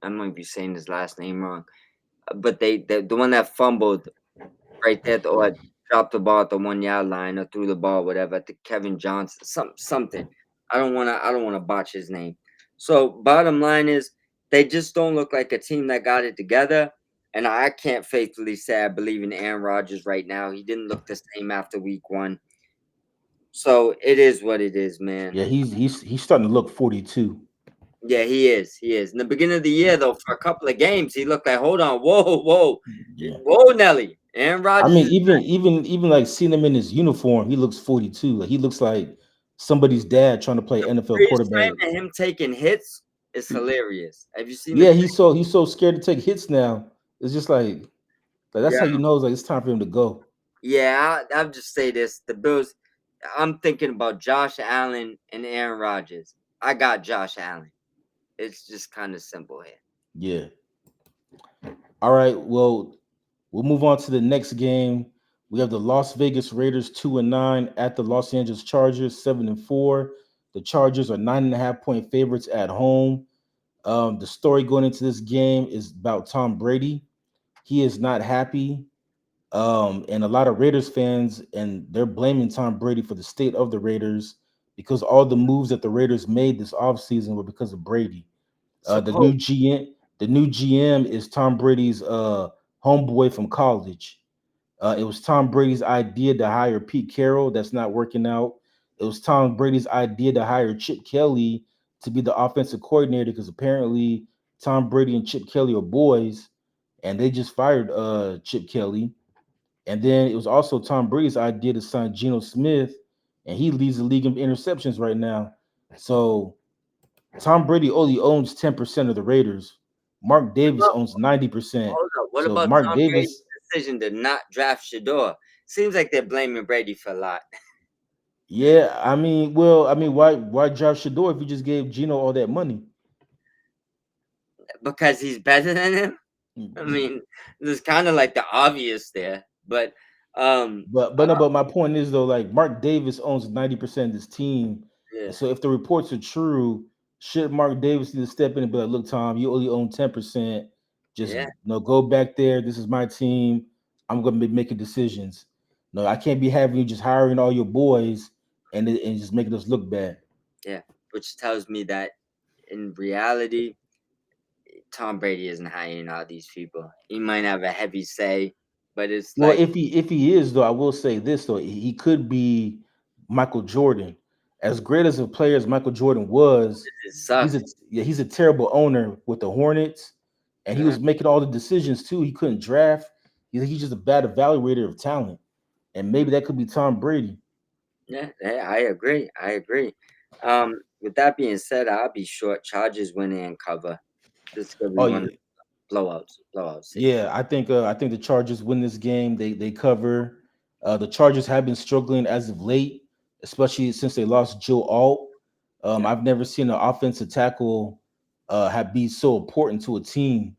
I might be saying his last name wrong, but the one that fumbled right there or dropped the ball at the 1 yard line or threw the ball, whatever. I think Kevin Johnson, something. I don't wanna botch his name. So bottom line is they just don't look like a team that got it together. And I can't faithfully say I believe in Aaron Rodgers right now. He didn't look the same after week 1. So it is what it is, man. Yeah, he's starting to look 42. Yeah, he is. He is. In the beginning of the year, though, for a couple of games, he looked like, hold on, whoa, whoa, Yeah. whoa, Nelly. Aaron I Rodgers mean, is even like seeing him in his uniform, he looks 42. Like he looks like somebody's dad trying to play NFL freeze quarterback. frame and him taking hits is hilarious. Have you seen the Yeah, clip? he's so scared to take hits now. It's just like that's Yeah. how you know like it's time for him to go. Yeah, I'll just say this. The Bills, I'm thinking about Josh Allen and Aaron Rodgers. I got Josh Allen. It's just kind of simple here. Yeah. All right. Well, we'll move on to the next game. We have the Las Vegas Raiders 2-9 at the Los Angeles Chargers 7-4. The Chargers are 9.5 point favorites at home. The story going into this game is about Tom Brady. He is not happy. And a lot of Raiders fans, and they're blaming Tom Brady for the state of the Raiders because all the moves that the Raiders made this offseason were because of Brady. The Suppose new GM is Tom Brady's homeboy from college. It was Tom Brady's idea to hire Pete Carroll. That's not working out. It was Tom Brady's idea to hire Chip Kelly to be the offensive coordinator because apparently Tom Brady and Chip Kelly are boys, and they just fired Chip Kelly. And then it was also Tom Brady's idea to sign Geno Smith, and he leads the league in interceptions right now. So Tom Brady only owns 10% of the Raiders. Mark what Davis about owns 90%. hold up? What So about Mark Tom Brady's Davis, decision to not draft Shador? Seems like they're blaming Brady for a lot yeah, I mean, why draft Shador if you just gave Gino all that money? because he's better than him. I mean, there's kind of like the obvious there, but um, But no, but my point is though, like Mark Davis owns 90% of this team. yeah, And so if the reports are true, should Mark Davis need to step in and be like, look, Tom, you only own 10%. Just yeah, go back there. This is my team. I'm gonna be making decisions. No, I can't be having you just hiring all your boys and just making us look bad. yeah. Which tells me that in reality, Tom Brady isn't hiring all these people. He might have a heavy say, but it's Well, like if he is though, I will say this though, he could be Michael Jordan. As great as a player as Michael Jordan was, it sucked. he's a terrible owner with the Hornets, and he Yeah, was making all the decisions too. He couldn't draft. He's just a bad evaluator of talent, and maybe that could be Tom Brady. yeah, I agree. I agree. With that being said, I'll be short. Chargers winning and cover. This is gonna be Oh one of yeah, the blowout series. yeah. I think the Chargers win this game. They cover. The Chargers have been struggling as of late, especially since they lost Joe Alt. Yeah, I've never seen an offensive tackle have be so important to a team,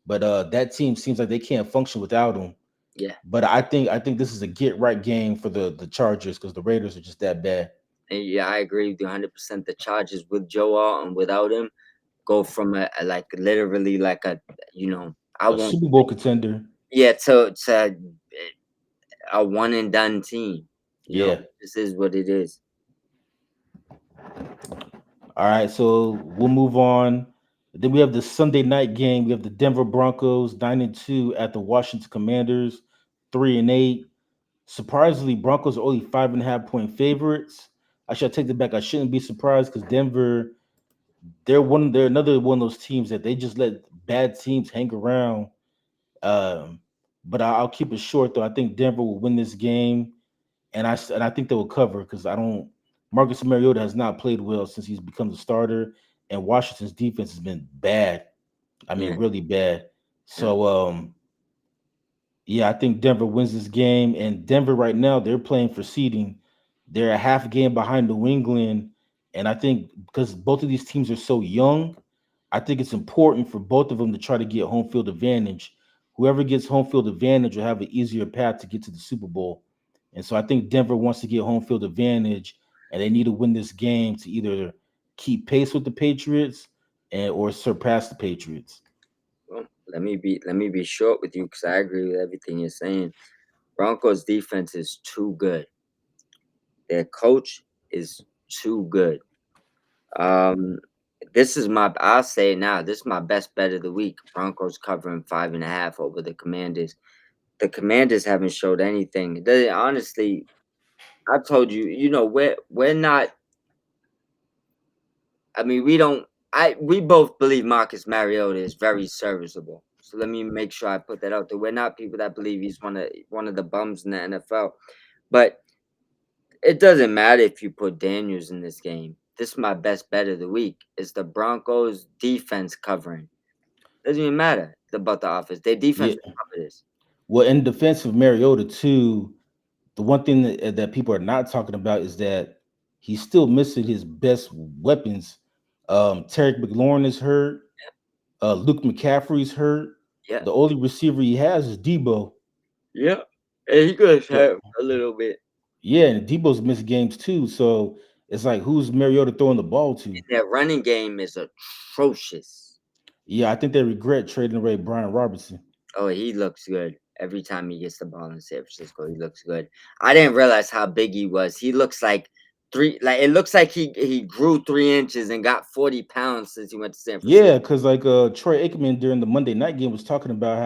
but that team seems like they can't function without him. yeah, But I think this is a get right game for the Chargers because the Raiders are just that bad. and yeah, I agree with you 100%. The Chargers with Joe Alton without him go from like literally like I A won't Super Bowl contender. yeah to a one and done team. Yeah. This is what it is. All right, so we'll move on. Then we have the Sunday night game. We have the Denver Broncos 9-2 at the Washington Commanders 3-8. Surprisingly, Broncos are only 5.5 point favorites. I should take that back. I shouldn't be surprised because Denver, they're another one of those teams that they just let bad teams hang around. Um, but I'll keep it short though. I think Denver will win this game, and I think they will cover because I don't. Marcus Mariota has not played well since he's become the starter, and Washington's defense has been bad. I mean, Yeah, really bad. yeah. So yeah, I think Denver wins this game. And Denver right now, they're playing for seeding. They're a half game behind New England. And I think because both of these teams are so young, I think it's important for both of them to try to get home field advantage. Whoever gets home field advantage will have an easier path to get to the Super Bowl. And so I think Denver wants to get home field advantage, and they need to win this game to either keep pace with the Patriots or surpass the Patriots. Well, let me be short with you because I agree with everything you're saying. Broncos defense is too good. Their coach is too good. Um, this is my I'll say it now. This is my best bet of the week. Broncos covering 5.5 over the Commanders. The Commanders haven't showed anything. They honestly, I told you, we're not. I mean, we don't. We both believe Marcus Mariota is very serviceable. So let me make sure I put that out there. We're not people that believe he's one of the bums in the NFL. But it doesn't matter if you put Daniels in this game. This is my best bet of the week. It's the Broncos defense covering. Doesn't even matter about the offense. Their defense Yeah. will cover this. Well, in defense of Mariota too, the one thing that people are not talking about is that he's still missing his best weapons. Tarek McLaurin is hurt. Luke McCaffrey's hurt. Yeah. The only receiver he has is Debo. Yeah. And he could So have a little bit. yeah, and Debo's missed games too. So it's like who's Mariota throwing the ball to? Their running game is atrocious. Yeah, I think they regret trading away Brian Robinson. Oh, he looks good. Every time he gets the ball in San Francisco, he looks good. I didn't realize how big he was. He looks like it looks like he grew 3 inches and got 40 pounds since he went to San Francisco. Yeah, because like Troy Aikman during the Monday night game was talking about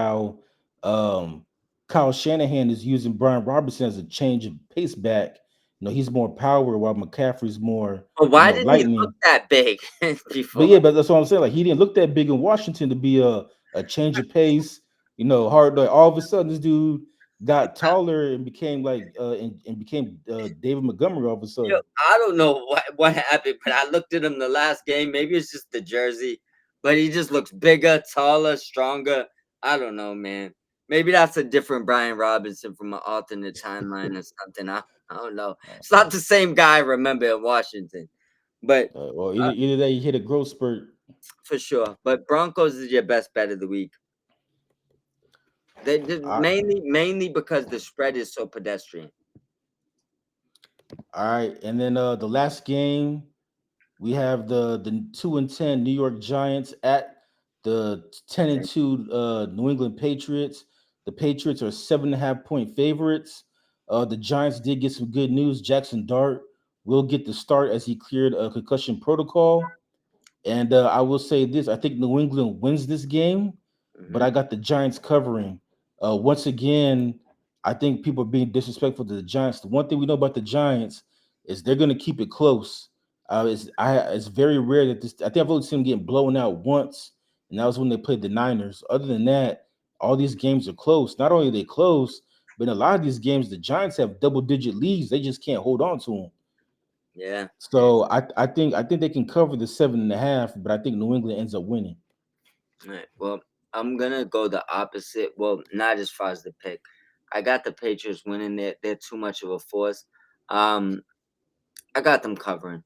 how Kyle Shanahan is using Brian Robinson as a change of pace back. He's more power while McCaffrey's more, But why didn't he look lightning. that big But before? yeah, but that's what I'm saying. Like he didn't look that big in Washington to be a change of pace. Hard. Like all of a sudden, this dude got taller and became like and became David Montgomery all of a Yo, sudden. I don't know what happened, but I looked at him the last game. Maybe it's just the jersey, but he just looks bigger, taller, stronger. I don't know, man. Maybe that's a different Brian Robinson from an alternate timeline or something. I don't know. It's not the same guy I remember in Washington, but Or either that, he hit a growth spurt. for sure. But Broncos is your best bet of the week. They just All mainly because the spread is so pedestrian. right, and then the last game we have the 2-10 New York Giants at the 10-2 New England Patriots. The Patriots are 7.5 point favorites. The Giants did get some good news. Jackson Dart will get the start as he cleared a concussion protocol. And I will say this: I think New England wins this game, but Hmm. I got the Giants covering. Once again, I think people are being disrespectful to the Giants. The one thing we know about the Giants is they're going to keep it close. It's very rare that this. I think I've only seen them getting blown out once, and that was when they played the Niners. Other than that, all these games are close. Not only are they close, but in a lot of these games, the Giants have double-digit leads. They just can't hold on to them. Yeah. So I think they can cover the 7.5, but I think New England ends up winning. All right. Well, I'm gonna go the opposite. Well, not as far as the pick. I got the Patriots winning. They're too much of a force. Um, I got them covering.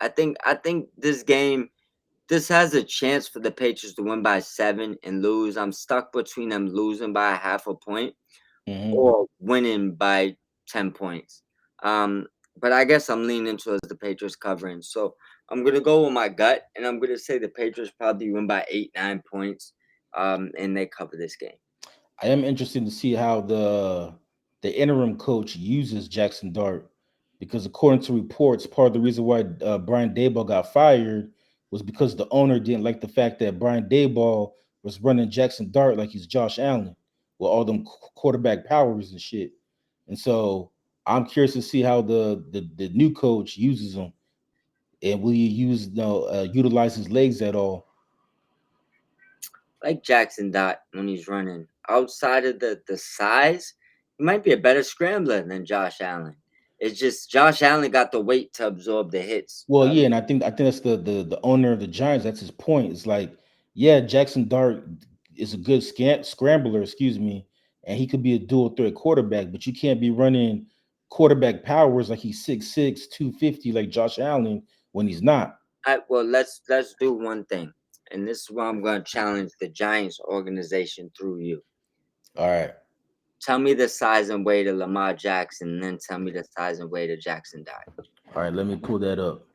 I think this game, this has a chance for the Patriots to win by 7 and lose. I'm stuck between them losing by a half a point Mhm. or winning by 10 points. Um, but I guess I'm leaning towards the Patriots covering. So I'm gonna go with my gut, and I'm gonna say the Patriots probably win by 8, 9 points, and they cover this game. I am interested to see how the interim coach uses Jackson Dart, because according to reports, part of the reason why Brian Daboll got fired was because the owner didn't like the fact that Brian Daboll was running Jackson Dart like he's Josh Allen with all them quarterback powers and shit. And so I'm curious to see how the new coach uses him, and will he utilize his legs at all? Like Jackson Dot when he's running. Outside of the size, he might be a better scrambler than Josh Allen. It's just Josh Allen got the weight to absorb the hits. Well, yeah, and I think that's the owner of the Giants. That's his point. It's like, yeah, Jackson Dart is a good scrambler, excuse me, and he could be a dual threat quarterback, but you can't be running quarterback powers like he's 6'6", 250 like Josh Allen when he's not. Well, let's do one thing, and this is why I'm going to challenge the Giants organization through you. All right. Tell me the size and weight of Lamar Jackson, and then tell me the size and weight of Jackson Dart. All right, let me pull that up.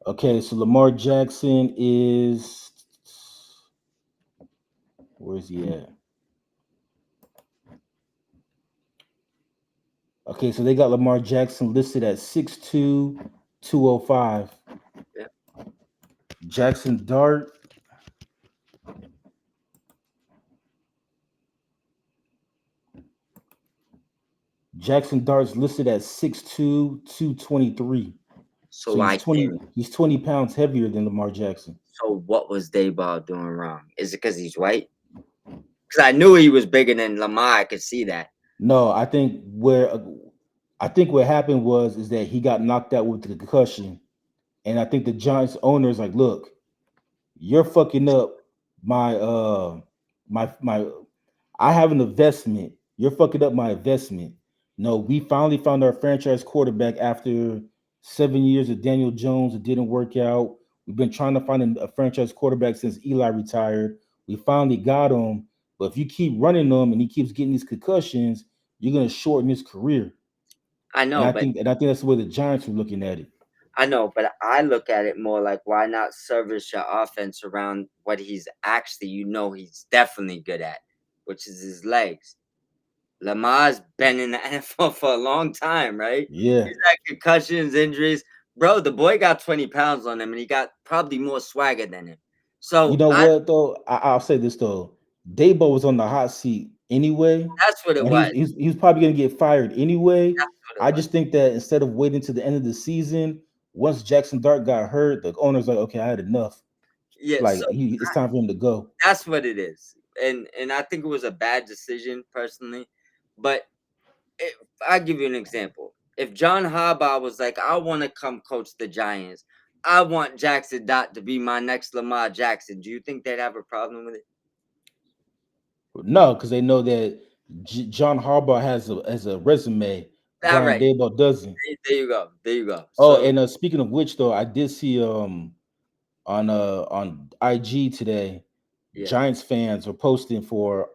Okay, so Lamar Jackson is, where's he at? Okay, so they got Lamar Jackson listed at 6'2", 205. Yeah. Jackson Dart, Jackson Dart's listed at 6'2", 223. So So I can. he's 20 pounds heavier than Lamar Jackson. So what was Dayball doing wrong? Is it because he's white? Because I knew he was bigger than Lamar. I could see that. No, I think what happened is that he got knocked out with the concussion. And I think the Giants owner is like, look, you're fucking up my my I have an investment. You're fucking up my investment. No, we finally found our franchise quarterback after 7 years of Daniel Jones. It didn't work out. We've been trying to find a franchise quarterback since Eli retired. We finally got him. But if you keep running him and he keeps getting these concussions, you're gonna shorten his career. I And know, I but think that's the way the Giants are looking at it. I know, but I look at it more like why not service your offense around what he's actually, he's definitely good at, which is his legs. Lamar's been in the NFL for a long time, right? Yeah. He's had concussions, injuries. Bro, the boy got 20 pounds on him and he got probably more swagger than him. You So know what though? I'll say this though. Dabo was on the hot seat anyway, that's what it and was. he was probably gonna get fired anyway. That's what I it was. just think that instead of waiting to the end of the season, once Jackson Dart got hurt, the owner's like, okay, I had enough. Yeah, Like so it's time for him to go. that's what it is. And I think it was a bad decision personally. But I'll give you an example. If John Harbaugh was like, I want to come coach the Giants, I want Jackson Dot to be my next Lamar Jackson, do you think they'd have a problem with it? No, because they know that John Harbaugh has a resume. All Brian right. Daboll doesn't. There you go. There you go. Oh, So and speaking of which, though, I did see on IG today, yeah. Giants fans are posting for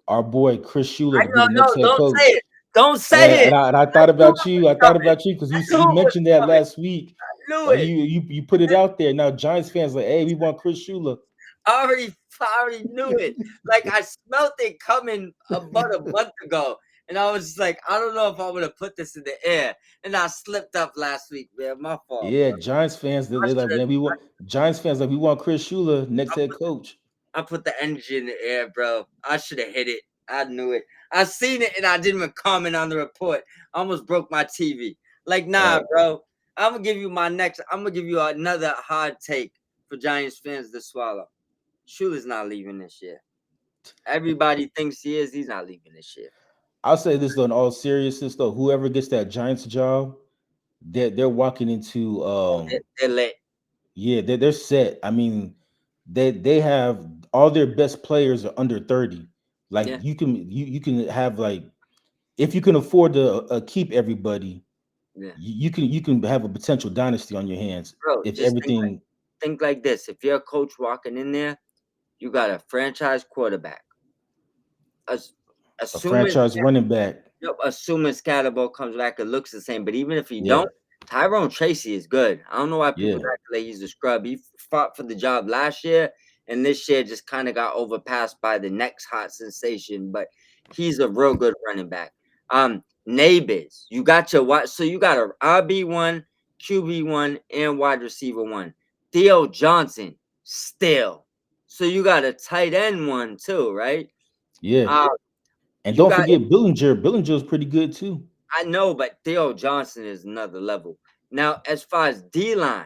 our boy Chris Schuler I to be know, the no, next head don't say coach. it. Don't say it. And I I thought knew about it you. was I thought coming. about you because I you knew it was mentioned that coming. last week. I knew And it. you put it out there. Now Giants fans like, hey, we want Chris Schuler. I already knew it. Like I smelt it coming about a month ago. And I was like, I don't know if I would have put this in the air. And I slipped up last week, man. My fault, Yeah, bro. Giants fans, I they're like, should have man, Giants fans like we want Chris Schuler, next head coach. I put the energy in the air, bro. I should have hit it. I knew it. I seen it and I didn't even comment on the report. I almost broke my TV. Like, nah, bro. I'm gonna give you another hard take for Giants fans to swallow. Schuler's not leaving this year. Everybody thinks he is. He's not leaving this year. I'll say this though, in all seriousness though, whoever gets that Giants job, they're walking into Oh, they're lit. yeah, they're set. I mean, they have all their best players are under 30. Like Yeah. you can have like if you can afford to keep everybody, Yeah, you can have a potential dynasty on your hands bro. if Just everything think like this. If you're a coach walking in there, you got a franchise quarterback. As, a assuming franchise running back. Yep, assuming Scatterbo comes back, it looks the same. But even if he Yeah, don't, Tyrone Tracy is good. I don't know why people yeah, act like he's a scrub. He fought for the job last year, and this year just kind of got overpassed by the next hot sensation. But he's a real good running back. Neighbors, you got your wide, so you got a RB1, QB1, and wide receiver one. Theo Johnson still. So you got a tight end one too, right? yeah. Uh, And you don't got forget Billinger. Billinger's pretty good too. I know, but Theo Johnson is another level. Now, as far as D line,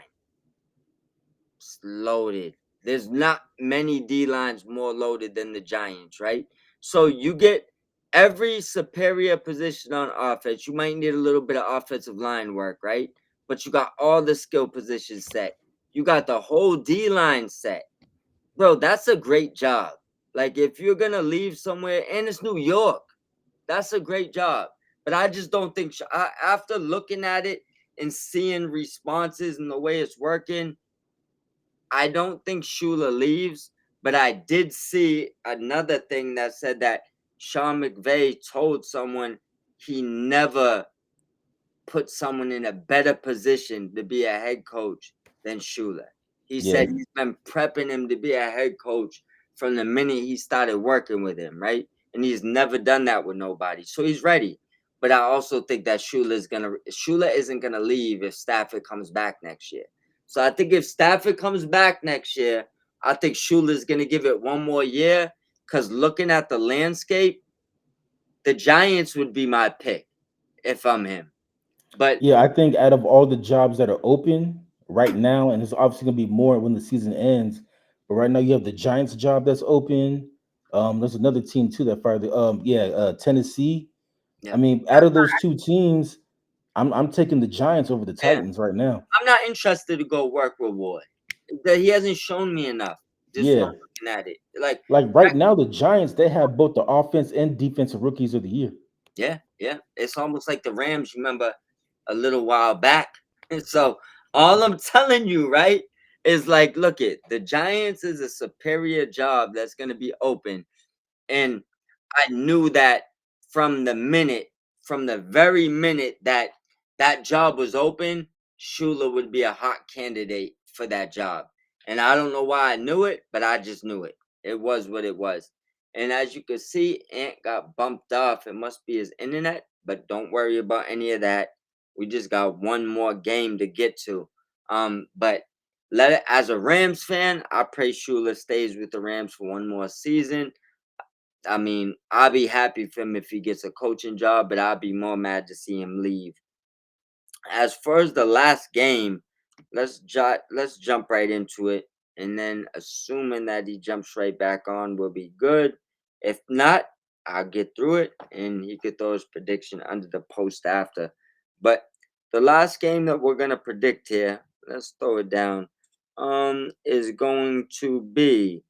it's loaded. There's not many D lines more loaded than the Giants, right? So you get every superior position on offense. You might need a little bit of offensive line work, right? But you got all the skill positions set. You got the whole D line set. Bro, that's a great job. Like if you're gonna leave somewhere, and it's New York, that's a great job. But I just don't think after looking at it and seeing responses and the way it's working, I don't think Shula leaves. But I did see another thing that said that Sean McVay told someone he never put someone in a better position to be a head coach than Shula. He Yeah, said he's been prepping him to be a head coach from the minute he started working with him, right? And he's never done that with nobody. So he's ready. But I also think that Shula isn't gonna leave if Stafford comes back next year. So I think if Stafford comes back next year, I think Shula's gonna give it one more year. Cause looking at the landscape, the Giants would be my pick if I'm him. But yeah. I think out of all the jobs that are open right now, and there's obviously gonna be more when the season ends. But right now, you have the Giants job that's open. There's another team too that fired the Tennessee. I yeah. mean, out of those two teams, I'm taking the Giants over the Yeah, Titans right now. I'm not interested to go work with Ward. That he hasn't shown me enough. Just from Yeah, looking at it, like like right now, the Giants they have both the offense and defensive rookies of the year. yeah, yeah. It's almost like the Rams. You remember a little while back. And so all I'm telling you, right, is like, look it. The Giants is a superior job that's going to be open, and I knew that from from the very minute that that job was open, Shula would be a hot candidate for that job. And I don't know why I knew it, but I just knew it. It was what it was. And as you can see, Ant got bumped off. It must be his internet, but don't worry about any of that. We just got one more game to get to. But let it as a Rams fan, I pray Shula stays with the Rams for one more season. I mean, I'll be happy for him if he gets a coaching job, but I'll be more mad to see him leave. As far as the last game, let's jump right into it, and then assuming that he jumps right back on, will be good. If not, I'll get through it, and he could throw his prediction under the post after. But the last game that we're gonna predict here, let's throw it down, is going to be.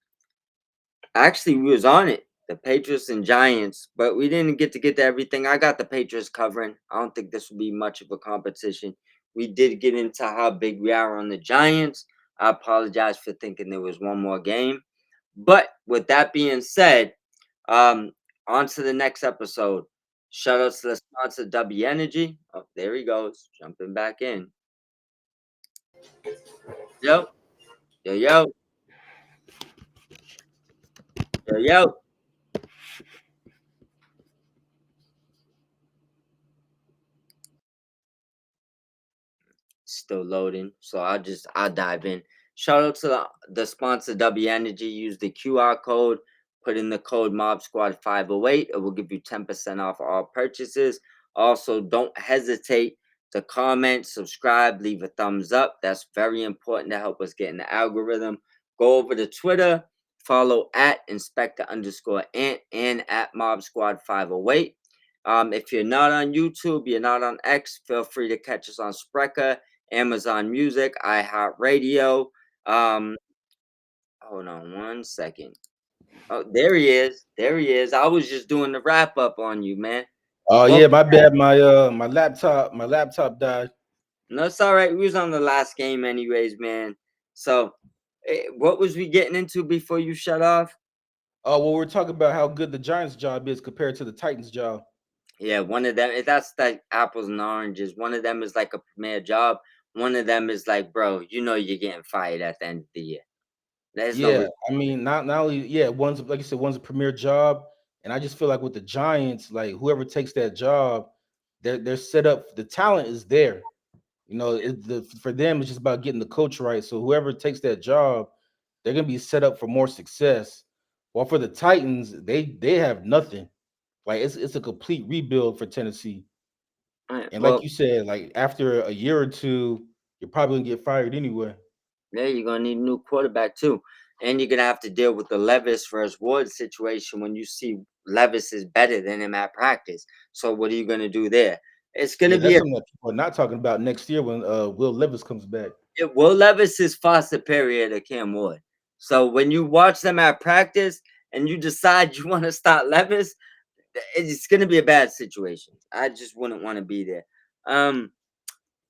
Actually, we was on it. The Patriots and Giants, but we didn't get to everything. I got the Patriots covering. I don't think this would be much of a competition. We did get into how big we are on the Giants. I apologize for thinking there was one more game. But with that being said, um, on to the next episode. Shout out to the sponsor W Energy. Oh, there he goes, jumping back in. Yo, yo, yo, yo, yo. Still loading, so I'll dive in. Shout out to the sponsor W Energy. Use the QR code, put in the code Mob Squad 508. It will give you 10% off all purchases. Also, don't hesitate to comment, subscribe, leave a thumbs up. That's very important to help us get in the algorithm. Go over to Twitter, follow at Inspector underscore Ant and at Mob Squad 508. If you're not on YouTube, you're not on X, feel free to catch us on Sprecher, Amazon Music, iHeartRadio. Um, hold on one second. Oh, there he is. There he is. I was just doing the wrap up on you, man. Oh What yeah, was my that? bad. My laptop died. No, it's all right. We was on the last game anyways, man. So, what was we getting into before you shut off? Oh well, we're talking about how good the Giants' job is compared to the Titans' job. Yeah, one of them. That's like apples and oranges. One of them is like a premier job. One of them is like, bro, you know you're getting fired at the end of the year. There's no Yeah, I mean, not only one's like you said, one's a premier job, and I just feel like with the Giants, like whoever takes that job, they're set up. The talent is there. For them, it's just about getting the coach right. So whoever takes that job, they're gonna be set up for more success. While for the Titans, they have nothing. Like it's a complete rebuild for Tennessee. And like well, you said, like after a year or two, you're probably gonna get fired anyway. yeah, you're gonna need a new quarterback too, and you're gonna have to deal with the Levis versus Woods situation when you see Levis is better than him at practice. So what are you gonna do there? It's gonna Yeah, be that's a something that people are not talking about next year when Will Levis comes back. Will Levis is far superior to Cam Wood. So when you watch them at practice and you decide you want to start Levis, it's gonna be a bad situation. I just wouldn't want to be there. Um,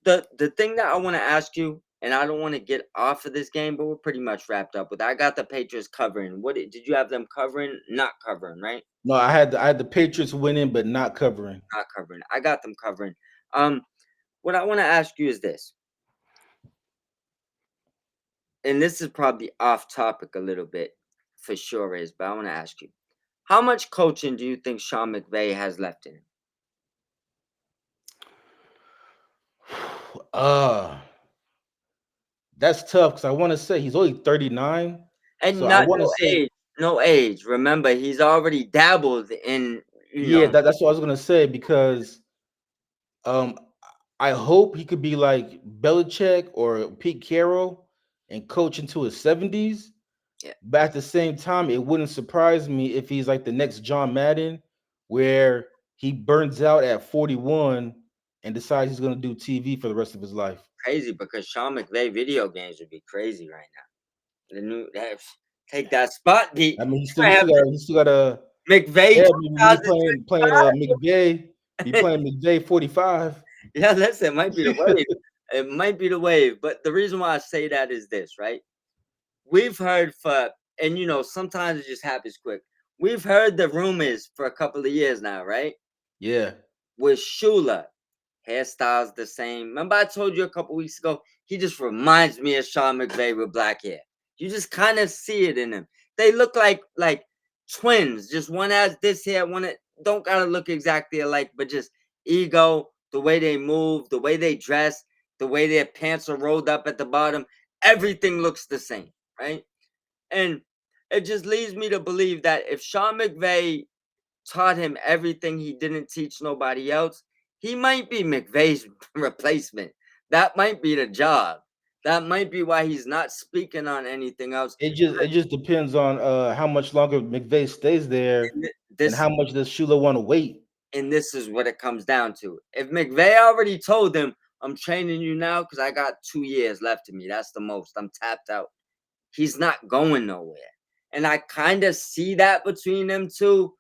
the thing that I want to ask you, and I don't want to get off of this game, but we're pretty much wrapped up with. I got the Patriots covering. Did you have them covering? Not covering, right? No, I had the Patriots winning, but not covering. Not covering. I got them covering. Um, what I want to ask you is this, and this is probably off topic a little bit, for sure is, but I want to ask you, how much coaching do you think Sean McVay has left in him? Uh that's tough because I want to say he's only 39. So And I not want to say, no age. Remember, he's already dabbled in, you yeah, know, that's what I was gonna say because um I hope he could be like Belichick or Pete Carroll and coach into his 70s. yeah, But at the same time, it wouldn't surprise me if he's like the next John Madden, where he burns out at 41 and decides he's gonna do TV for the rest of his life. crazy because Sean McVay video games would be crazy right now. The new that take that spot, Pete. I mean, he You still might he have still got he still got a McVay yeah, me playing 2025. McVay, be playing McVay 45. Yeah, listen, it might be the wave. It might be the wave. But the reason why I say that is this, right? We've heard for, and sometimes it just happens quick. We've heard the rumors for a couple of years now, right? Yeah. With Shula, hairstyles the same. Remember, I told you a couple weeks ago, he just reminds me of Sean McVay with black hair. You just kind of see it in him. They look like twins. Just one has this hair, don't gotta look exactly alike, but just ego, the way they move, the way they dress, the way their pants are rolled up at the bottom. Everything looks the same, right? And it just leads me to believe that if Sean McVay taught him everything he didn't teach nobody else, he might be McVay's replacement. That might be the job. That might be why he's not speaking on anything else. It just depends on how much longer McVay stays there And and this how much does Shula want to wait. and this is what it comes down to. If McVay already told him, I'm training you now because I got 2 years left of me. That's the most. I'm tapped out. He's not going nowhere. And I kind of see that between them two.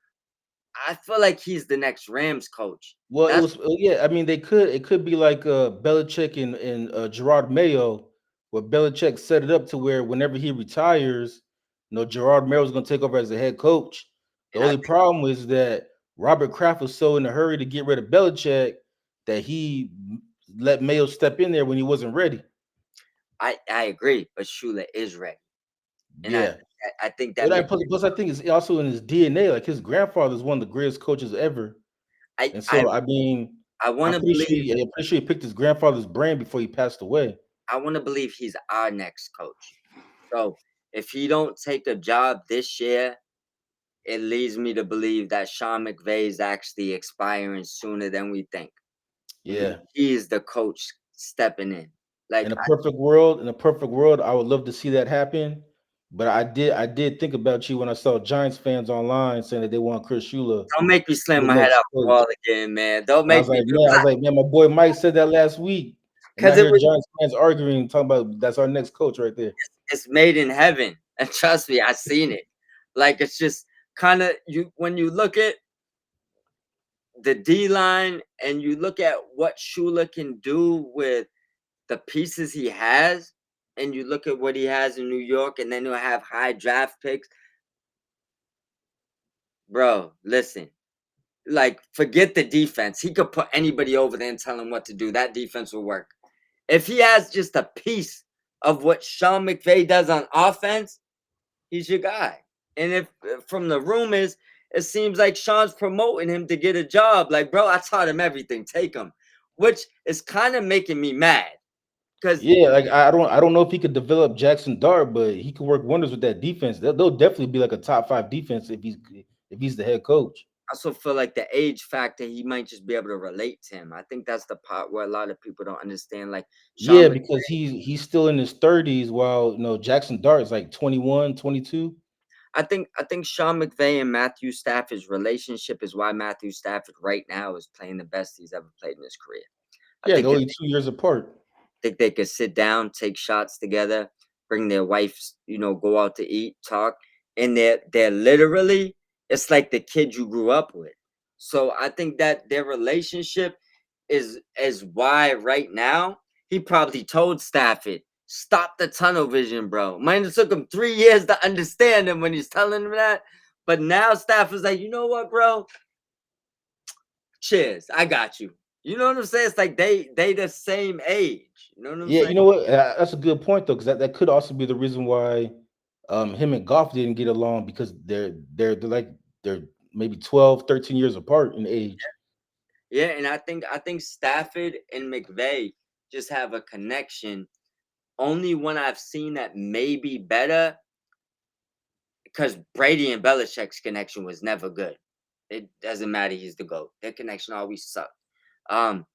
I feel like he's the next Rams coach. Well, it That's was yeah. I mean, it could be like Belichick and Gerard Mayo, where Belichick set it up to where whenever he retires, Gerard Mayo is going to take over as the head coach. The and I only problem is that Robert Kraft was so in a hurry to get rid of Belichick that he let Mayo step in there when he wasn't ready. I agree, but Shula is ready, and Yeah. I think that But I makes plus I think it's also in his DNA. Like his grandfather is one of the greatest coaches ever. I And I so I mean, I want to believe I'm pretty sure he picked his grandfather's brain before he passed away. he's our next coach. So if he don't take a job this year, it leads me to believe that Sean McVay is actually expiring sooner than we think, and Yeah. he is the coach stepping in. Like In a perfect world, I would love to see that happen. But I did think about you when I saw Giants fans online saying that they want Chris Shula don't make me to slam be my the head next off the coach. wall again, man. Don't And make me do I was like, man, my boy Mike said that last week. And I because it hear was Giants fans arguing, talking about that's our next coach right there. it's made in heaven. And trust me, I seen it. Like it's just kind of you when you look at the D line, and you look at what Shula can do with the pieces he has, and you look at what he has in New York, and then he'll have high draft picks. Bro, listen, like, forget the defense. He could put anybody over there and tell him what to do. That defense will work. If he has just a piece of what Sean McVay does on offense, he's your guy. And if from the rumors, it seems like Sean's promoting him to get a job. Like, bro, I taught him everything. Take him, which is kind of making me mad because Yeah, like I don't know if he could develop Jackson Dart, but he could work wonders with that defense. They'll definitely be like a top 5 defense if he's the head coach. I also feel like the age factor, he might just be able to relate to him. I think that's the part where a lot of people don't understand. Like Yeah, Sean, because he's still in his 30s while Jackson Dart is like 21, 22. I think Sean McVay and Matthew Stafford's relationship is why Matthew Stafford right now is playing the best he's ever played in his career. I Yeah, think they're if only 2 years apart. think they could sit down, take shots together, bring their wives, go out to eat, talk, and they're literally it's like the kid you grew up with. So I think that their relationship is why right now he probably told Stafford, stop the tunnel vision, bro. Might have took him 3 years to understand him when he's telling him that. But now Stafford's like, you know what, bro? Cheers. I got you. You know what I'm saying? It's like they the same age. You know what I'm Yeah, saying? you know what? That's a good point though, because that could also be the reason why him and Goff didn't get along because they're maybe 12, 13 years apart in age. Yeah, and I think Stafford and McVay just have a connection. Only one I've seen that may be better because Brady and Belichick's connection was never good. It doesn't matter. He's the GOAT. Their connection always sucked. Um,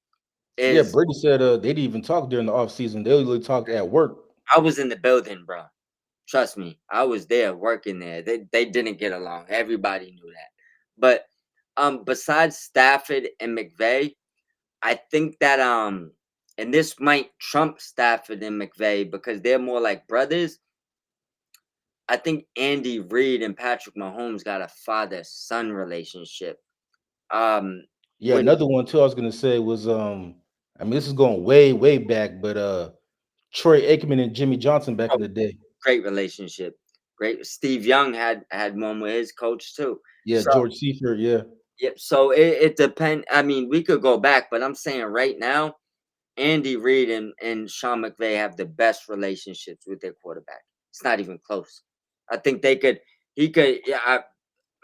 Yeah, is Brady said they didn't even talk during the offseason. They only talked at work. I was in the building, bro. Trust me, I was there working there. They didn't get along. Everybody knew that. But besides Stafford and McVay, I think that and this might trump Stafford and McVay because they're more like brothers. I think Andy Reid and Patrick Mahomes got a father-son relationship. Yeah, When another one too I was gonna say was I mean this is going way, way back, but Troy Aikman and Jimmy Johnson back oh, in the day. great relationship. Great. Steve Young had one with his coach too. Yeah, So George Seifert, yeah. yep. So it depend. I mean, we could go back, but I'm saying right now, Andy Reid and Sean McVay have the best relationships with their quarterback. It's not even close. I think they could. He could. Yeah,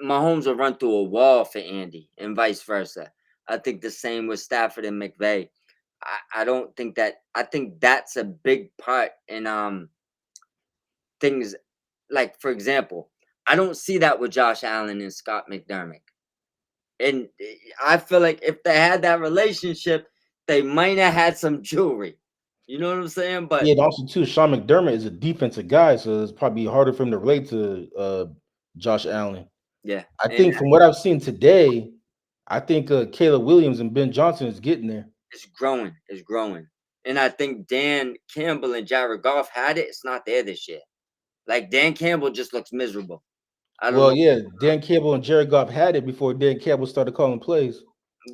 Mahomes will run through a wall for Andy, and vice versa. I think the same with Stafford and McVay. I don't think that. I think that's a big part in things like, for example, I don't see that with Josh Allen and Scott McDermott. And I feel like if they had that relationship, they might have had some jewelry. You know what I'm saying? Yeah, But and also too, Sean McDermott is a defensive guy, so it's probably harder for him to relate to Josh Allen. yeah, I and think from what I've seen today, I think Caleb Williams and Ben Johnson is getting there. it's growing. It's growing. And I think Dan Campbell and Jared Goff had it. It's not there this year. Like Dan Campbell just looks miserable. I don't Well, know. yeah, Dan Campbell and Jared Goff had it before Dan Campbell started calling plays.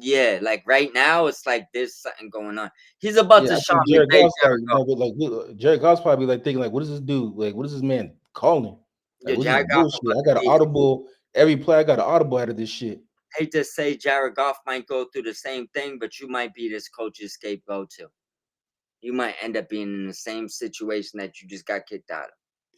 Yeah, like right now, it's like there's something going on. He's about Yeah, to I Sean think Jared McVay, Goff's like, Jared Goff. Jared Goff's probably like thinking like, what does this do? Like, what is this man calling? Like, Yeah, what's this Jared Goff bullshit? about I to got an be. audible every play. I got an audible out of this shit. Hate to say Jared Goff might go through the same thing, but you might be this coach's scapegoat too. You might end up being in the same situation that you just got kicked out of.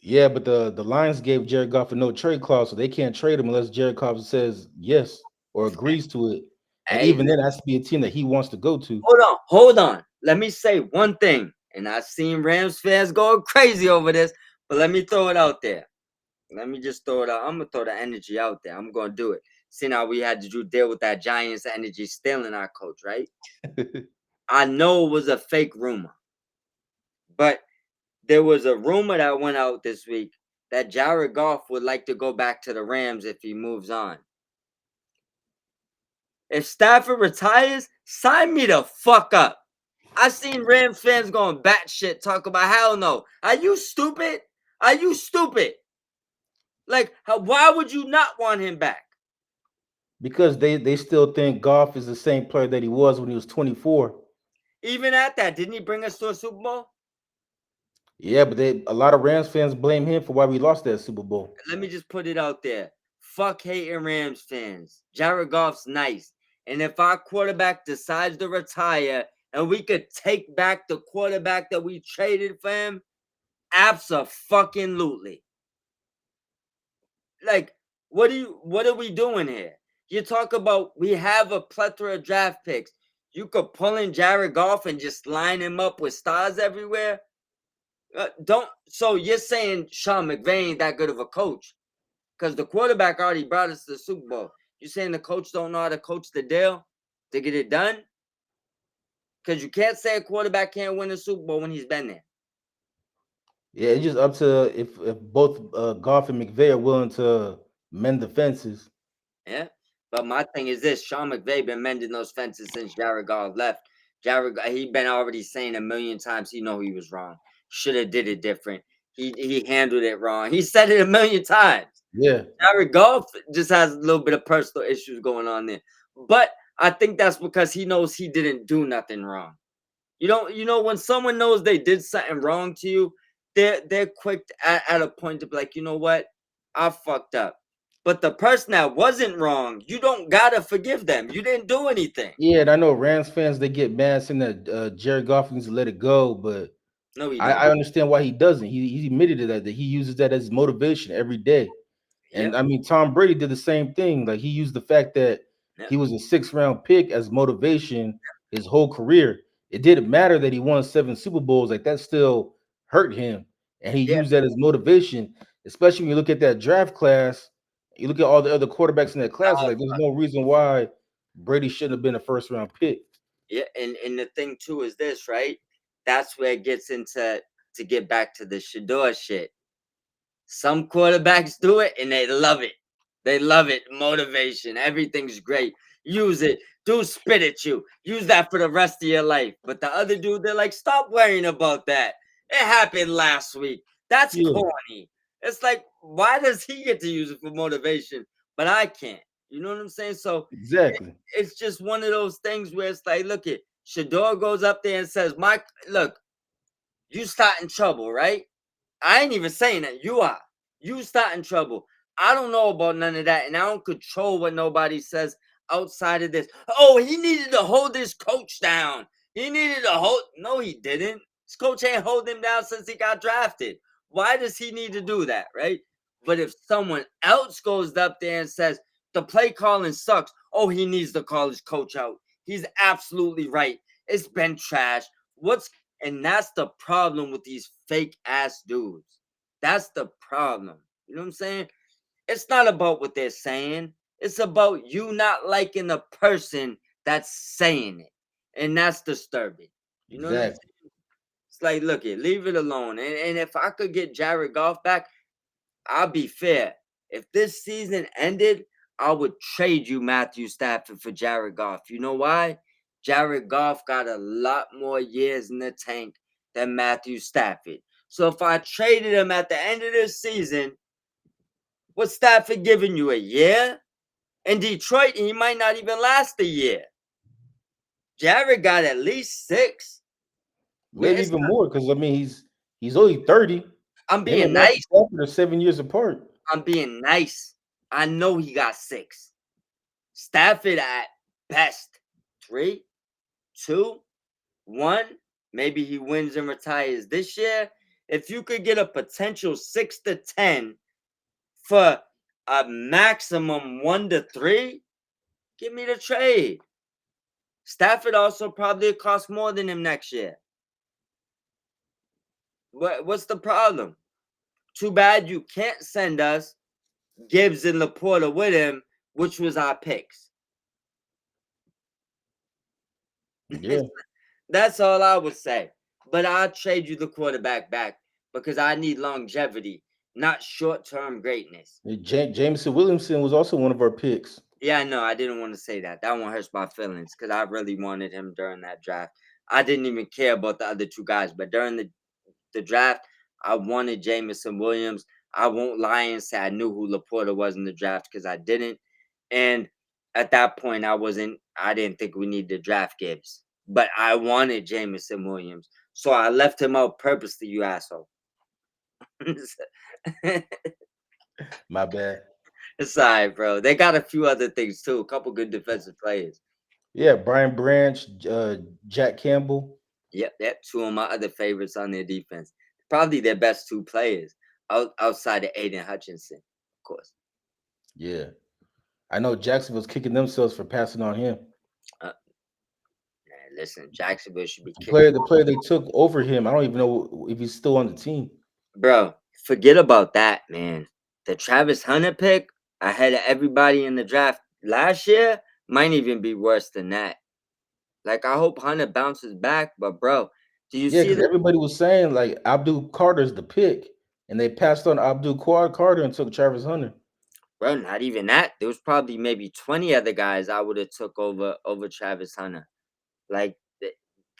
Yeah, but the Lions gave Jared Goff a no trade clause, so they can't trade him unless Jared Goff says yes or agrees to it. And Hey, even then, it has to be a team that he wants to go to. hold on. Let me say one thing, and I've seen Rams fans going crazy over this, but let me throw it out there. Let me just throw it out. I'm gonna throw the energy out there. I'm gonna do it. See now we had to deal with that Giants energy stealing our coach, right? I know it was a fake rumor, but there was a rumor that went out this week that Jared Goff would like to go back to the Rams if he moves on. If Stafford retires, sign me the fuck up. I seen Rams fans going batshit talk about hell no. Are you stupid? Are you stupid? Like, why would you not want him back? Because they still think Goff is the same player that he was when he was 24. Even at that, didn't he bring us to a Super Bowl? Yeah, but a lot of Rams fans blame him for why we lost that Super Bowl. Let me just put it out there. Fuck hating Rams fans. Jared Goff's nice. And if our quarterback decides to retire and we could take back the quarterback that we traded for him, abso-fucking-lutely. Like, what are we doing here? You talk about we have a plethora of draft picks. You could pull in Jared Goff and just line him up with stars everywhere. Don't. So you're saying Sean McVay ain't that good of a coach? Because the quarterback already brought us to the Super Bowl. You saying the coach don't know how to coach the deal to get it done? Because you can't say a quarterback can't win a Super Bowl when he's been there. Yeah, it's just up to if both Goff and McVay are willing to mend the fences. Yeah. But my thing is this: Sean McVay been mending those fences since Jared Goff left. He been already saying a million times he know he was wrong. Should have did it different. He handled it wrong. He said it a million times. Yeah, Jared Goff just has a little bit of personal issues going on there. But I think that's because he knows he didn't do nothing wrong. You know, when someone knows they did something wrong to you, they're quick at a point to be like, you know what, I fucked up. But the person that wasn't wrong, you don't gotta forgive them. You didn't do anything. yeah, and I know Rams fans they get mad saying that Jared Goff needs to let it go, but No, he I don't. understand why he doesn't. He admitted to that he uses that as motivation every day. And Yep. I mean, Tom Brady did the same thing. Like he used the fact that Yep. he was a 6th round pick as motivation his whole career. It didn't matter that he won 7 Super Bowls, like that still hurt him. And he Yeah. used that as motivation, especially when you look at that draft class, you look at all the other quarterbacks in that class, it's Uh, like there's no reason why Brady shouldn't have been a 1st round pick. yeah. And the thing too is this, right? That's where it gets into to get back to the Shador shit. Some quarterbacks do it and they love it. They love it. Motivation. Everything's great. Use it. Do spit at you. Use that for the rest of your life. But the other dude, they're like, stop worrying about that. It happened last week. That's Yeah, corny. It's like, why does he get to use it for motivation, but I can't? You know what I'm saying? So exactly. it's just one of those things where it's like, look at Shador goes up there and says, Mike, look, you start in trouble, right? I ain't even saying that. You are. You start in trouble. I don't know about none of that, and I don't control what nobody says outside of this. Oh, he needed to hold his coach down. He needed to hold. No, he didn't. His coach ain't hold him down since he got drafted. Why does he need to do that, right? But if someone else goes up there and says the play calling sucks, oh, he needs to call his coach out. He's absolutely right. It's been trash. What's and that's the problem with these fake ass dudes. That's the problem. You know what I'm saying? It's not about what they're saying. It's about you not liking the person that's saying it. And that's disturbing. You know what I'm Exactly. saying? It's like, look it, leave it alone. And if I could get Jared Goff back, I'll be fair. If this season ended, I would trade you Matthew Stafford for Jared Goff. You know why? Jared Goff got a lot more years in the tank than Matthew Stafford. So if I traded him at the end of this season, what's Stafford giving you, a year? In Detroit, he might not even last a year. Jared got at least 6. Maybe It's even more because I mean he's only 30. I'm Him and being Matthew nice. Stafford are 7 years apart. I'm being nice. I know he got 6. Stafford at best 3, 2, 1. Maybe he wins and retires this year. If you could get a potential 6 to 10 for a maximum 1 to 3, give me the trade. Stafford also probably cost more than him next year. What's the problem? Too bad you can't send us Gibbs and Laporta with him, which was our picks. Yeah. That's all I would say. But I'll trade you the quarterback back because I need longevity, not short-term greatness. Jameson Williamson was also one of our picks. Yeah, I know. I didn't want to say that. That one hurts my feelings because I really wanted him during that draft. I didn't even care about the other two guys, but during the draft, I wanted Jameson Williams. I won't lie and say I knew who Laporta was in the draft because I didn't. And at that point, I didn't think we needed to draft Gibbs, but I wanted Jameson Williams, so I left him out purposely. You asshole. My bad. It's all right, bro. They got a few other things too. A couple good defensive players. Yeah, Brian Branch, Jack Campbell. Yep. Two of my other favorites on their defense. Probably their best two players outside of Aiden Hutchinson, of course. Yeah, I know Jacksonville's kicking themselves for passing on him. Man, listen, Jacksonville should be The kicking. player they took over him, I don't even know if he's still on the team. Bro, forget about that, man. The Travis Hunter pick ahead of everybody in the draft last year might even be worse than that. Like, I hope Hunter bounces back, but bro, do you Yeah, see because that? everybody was saying like Abdul Carter's the pick, and they passed on Abdul Carter and took Travis Hunter. Bro, not even that. There was probably maybe 20 other guys I would have took over Travis Hunter. Like,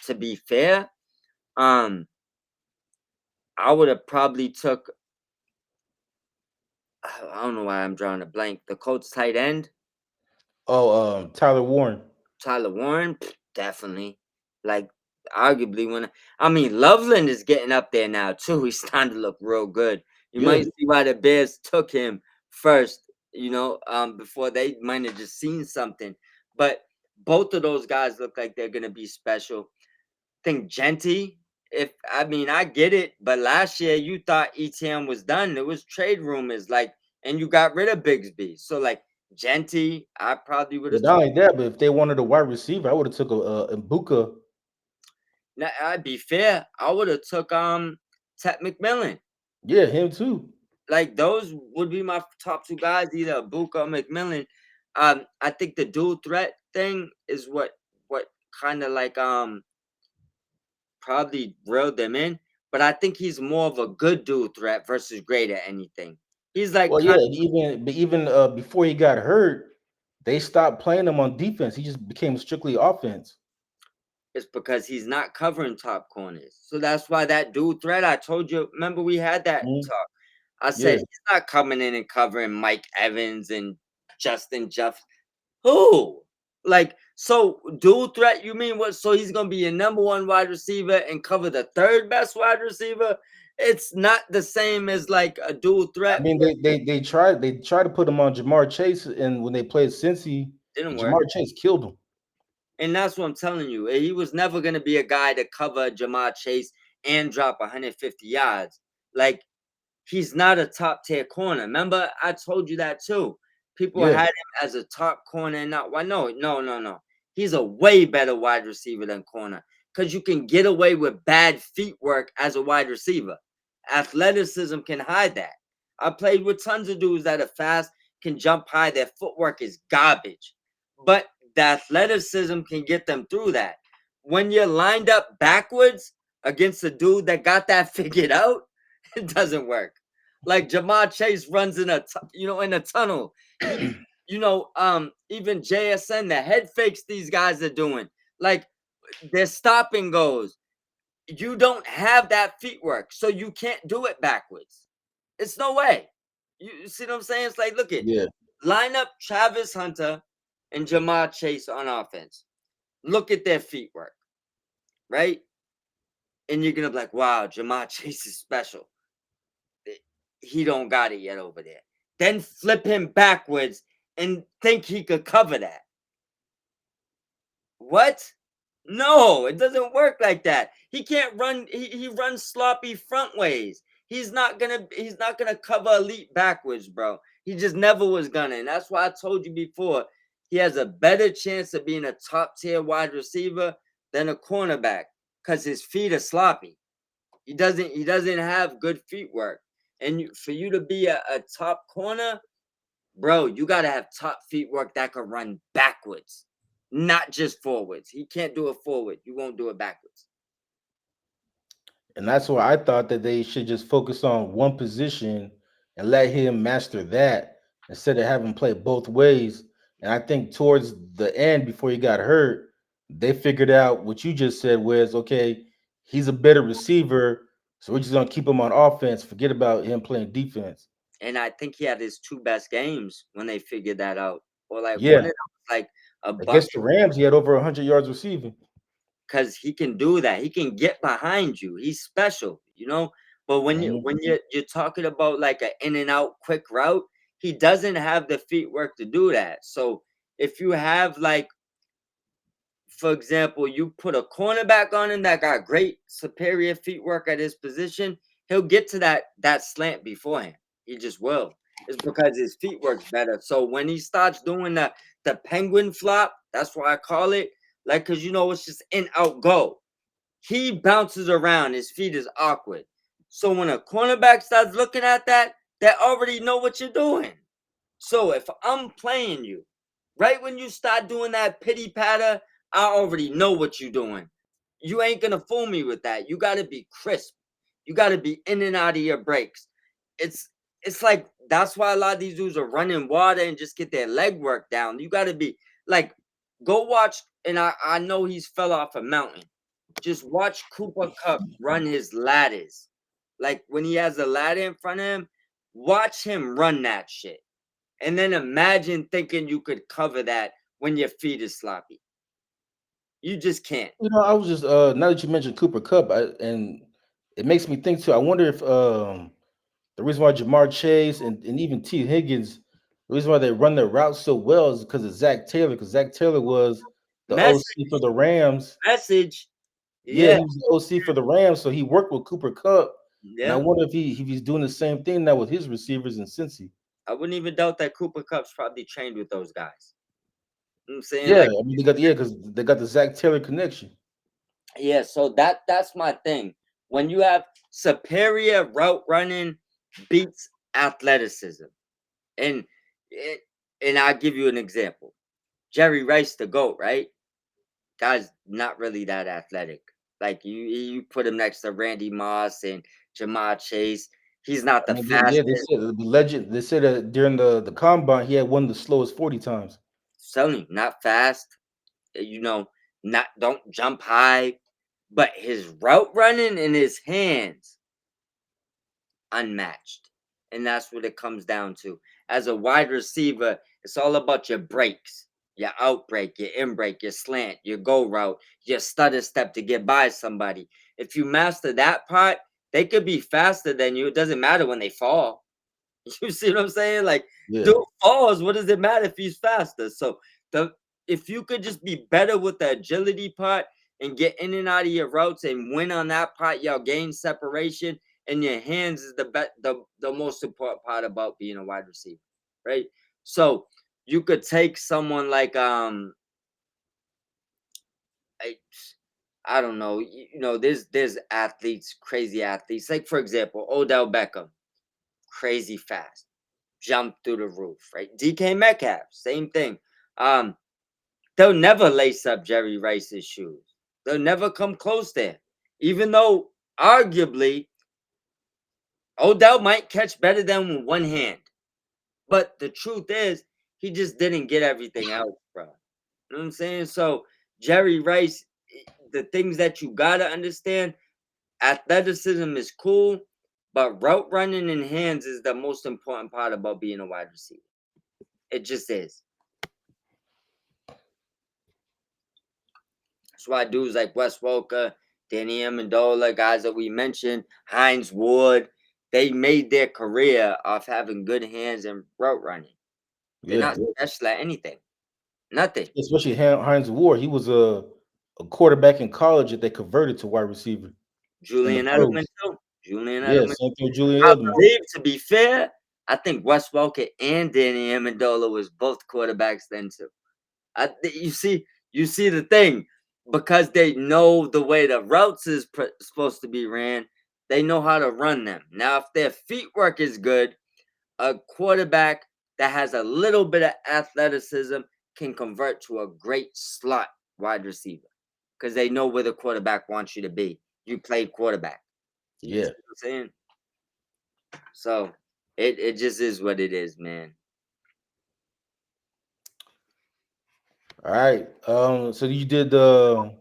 to be fair, I would have probably took. I don't know why I'm drawing a blank. The Colts tight end, Oh, Tyler Warren. Tyler Warren, definitely. Like, arguably, I mean, Loveland is getting up there now too. He's starting to look real good. You Yeah, might see why the Bears took him first. Before they might have just seen something. But both of those guys look like they're gonna be special. I think Genty. I get it, but last year you thought ETN was done. There was trade rumors, and you got rid of Bigsby. So like Genty, I probably would but have not took. only that, but if they wanted a wide receiver, I would have took a Ibuka. Now, I'd be fair. I would have took Ted McMillan. Yeah, him too. Like those would be my top two guys, either Buka or McMillan. I think the dual threat thing is what kind of probably reeled them in. But I think he's more of a good dual threat versus great at anything. He's like Well, kind yeah, of even before he got hurt, they stopped playing him on defense. He just became strictly offense. it's because he's not covering top corners. So that's why that dual threat I told you. Remember we had that Mhm. talk. I said Yeah, he's not coming in and covering Mike Evans and Justin Jeff. Who? Like, so dual threat, you mean what? So he's gonna be your number one wide receiver and cover the third best wide receiver? It's not the same as like a dual I threat. mean they tried to put him on Jamar Chase, and when they played Cincy, Didn't and work. Jamar Chase killed him. And that's what I'm telling you. He was never gonna be a guy to cover Jamar Chase and drop 150 yards. Like, he's not a top tier corner. Remember, I told you that too. People Yeah, had him as a top corner and not why no. He's a way better wide receiver than corner because you can get away with bad feet work as a wide receiver. Athleticism can hide that. I played with tons of dudes that are fast, can jump high. Their footwork is garbage, but the athleticism can get them through that. When you're lined up backwards against a dude that got that figured out, it doesn't work. Like Jamar Chase runs in in a tunnel. Even JSN, the head fakes these guys are doing, like their stopping goes. You don't have that feet work, so you can't do it backwards. It's no way. You see what I'm saying? It's like, look at yeah. line up Travis Hunter and Jamar Chase on offense. Look at their feet work, right? And you're gonna be like, wow, Jamar Chase is special. He don't got it yet over there. Then flip him backwards and think he could cover that. What? No, it doesn't work like that. He can't run. He runs sloppy front ways. He's not gonna cover elite backwards, bro. He just never was gonna. And that's why I told you before, he has a better chance of being a top tier wide receiver than a cornerback because his feet are sloppy. He doesn't have good feet work. And for you to be a top corner, bro, you gotta have top feet work that can run backwards, not just forwards. He can't do it forward. You won't do it backwards. And that's why I thought that they should just focus on one position and let him master that instead of having him play both ways. And I think towards the end, before he got hurt, they figured out what you just said was okay, he's a better receiver, so we're just gonna keep him on offense, forget about him playing defense. And I think he had his two best games when they figured that out. Or like one of Yeah, them like a Against bucket the Rams, he had over 100 yards receiving. because he can do that. He can get behind you. He's special, you know. But when you Mhm. you're talking about like an in and out quick route, he doesn't have the feet work to do that. So if you have like, for example, you put a cornerback on him that got great superior feet work at his position, he'll get to that slant beforehand. He just will. It's because his feet works better. So when he starts doing the penguin flop, that's why I call it, like, because you know it's just in out go. He bounces around, his feet is awkward. So when a cornerback starts looking at that, they already know what you're doing. So if I'm playing you, right when you start doing that pity patter, I already know what you're doing. You ain't gonna fool me with that. You gotta be crisp. You gotta be in and out of your breaks. It's it's like that's why a lot of these dudes are running water and just get their leg work down. You gotta be like, go watch, and I know he's fell off a mountain. Just watch Cooper Cup run his ladders. Like when he has a ladder in front of him, watch him run that shit. And then imagine thinking you could cover that when your feet is sloppy. You just can't. I was just now that you mentioned Cooper Cup, and it makes me think too. I wonder if the reason why Jamar Chase and even T. Higgins, the reason why they run their routes so well is because of Zach Taylor, because Zach Taylor was the Message, OC for the Rams. message. Yeah, Yeah, he was the OC for the Rams, so he worked with Cooper Cup. And I yeah. wonder if he's doing the same thing now with his receivers in Cincy. I wouldn't even doubt that Cooper Cup's probably trained with those guys. You know what I'm saying? Yeah, Like, I mean because they got the Zach Taylor connection. yeah, so that's my thing. When you have superior route running beats athleticism. And it, and I'll give you an example. Jerry Rice, the GOAT, right? Guy's not really that athletic. Like you put him next to Randy Moss and Jamar Chase. He's not I the mean, they fastest. said the legend. They said that during the combine, he had one of the slowest 40 times. Telling you, not fast. You know, not don't jump high. But his route running and his hands unmatched. And that's what it comes down to. As a wide receiver, it's all about your breaks, your out break, your in break, your slant, your go route, your stutter step to get by somebody. If you master that part, they could be faster than you. It doesn't matter when they fall. You see what I'm saying? Like, Yeah, dude falls. What does it matter if he's faster? So the if you could just be better with the agility part and get in and out of your routes and win on that part, y'all gain separation. And your hands is the most important part about being a wide receiver, right? So you could take someone like I, I don't know, there's athletes, crazy athletes. Like for example, Odell Beckham, crazy fast, jump through the roof, right? DK Metcalf, same thing. Um, they'll never lace up Jerry Rice's shoes. They'll never come close there. Even though arguably Odell might catch better than with one hand. But the truth is, he just didn't get everything out, bro. You know what I'm saying? So Jerry Rice, the things that you gotta understand, athleticism is cool, but route running in hands is the most important part about being a wide receiver. It just is. That's why dudes like Wes Welker, Danny Amendola, guys that we mentioned, Hines Ward, they made their career off having good hands and route running. They're yeah. not special at anything. Nothing. Especially Heinz Ward. He was a quarterback in college that they converted to wide receiver in the Julian Edelman pros. too. Julian Yeah, Edelman. same thing with Julian I Edelman. believe, to be fair, I think Wes Welker and Danny Amendola was both quarterbacks then too. You see the thing, because they know the way the routes is supposed to be ran. They know how to run them. Now, if their feet work is good, a quarterback that has a little bit of athleticism can convert to a great slot wide receiver because they know where the quarterback wants you to be. You played quarterback. You see Yeah. what I'm saying? So it just is what it is, man. All right. So you did the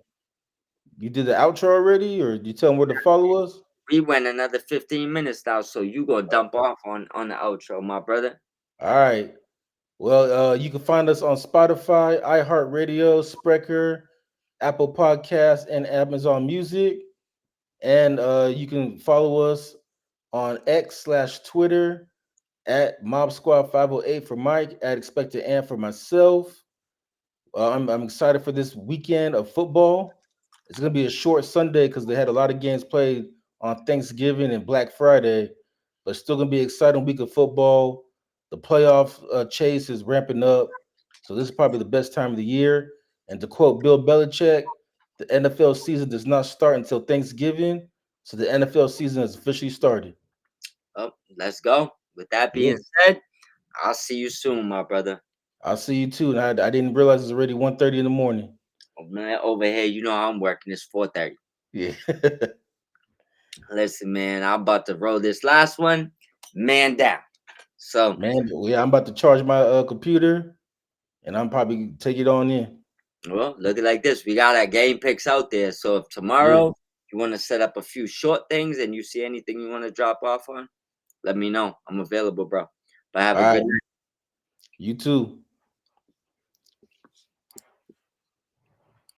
outro already, or you tell them where to follow us? We went another 15 minutes now, so you go dump off on the outro, my brother. All right. Well, you can find us on Spotify, iHeartRadio, Spreaker, Apple Podcasts, and Amazon Music. And you can follow us on X/Twitter at Mob Squad 508 for Mike, at Expected Ant for myself. I'm excited for this weekend of football. It's gonna be a short Sunday because they had a lot of games played on Thanksgiving and Black Friday, but it's still gonna be an exciting week of football. The playoff chase is ramping up, so this is probably the best time of the year. And to quote Bill Belichick, the NFL season does not start until Thanksgiving, so the NFL season has officially started. Oh, let's go. With that Yeah, being said, I'll see you soon, my brother. I'll see you too. And I didn't realize it's already 1:30 in the morning. Oh, man, over here, you know how I'm working. It's 4:30. Yeah. Listen, man, I'm about to roll this last one, man down. So, Man, yeah, I'm about to charge my computer and I'm probably take it on in. well, look at it like this. We got our game picks out there. So if Yeah. tomorrow you want to set up a few short things and you see anything you want to drop off on, let me know. I'm available, bro. But have a All good right. night. You too.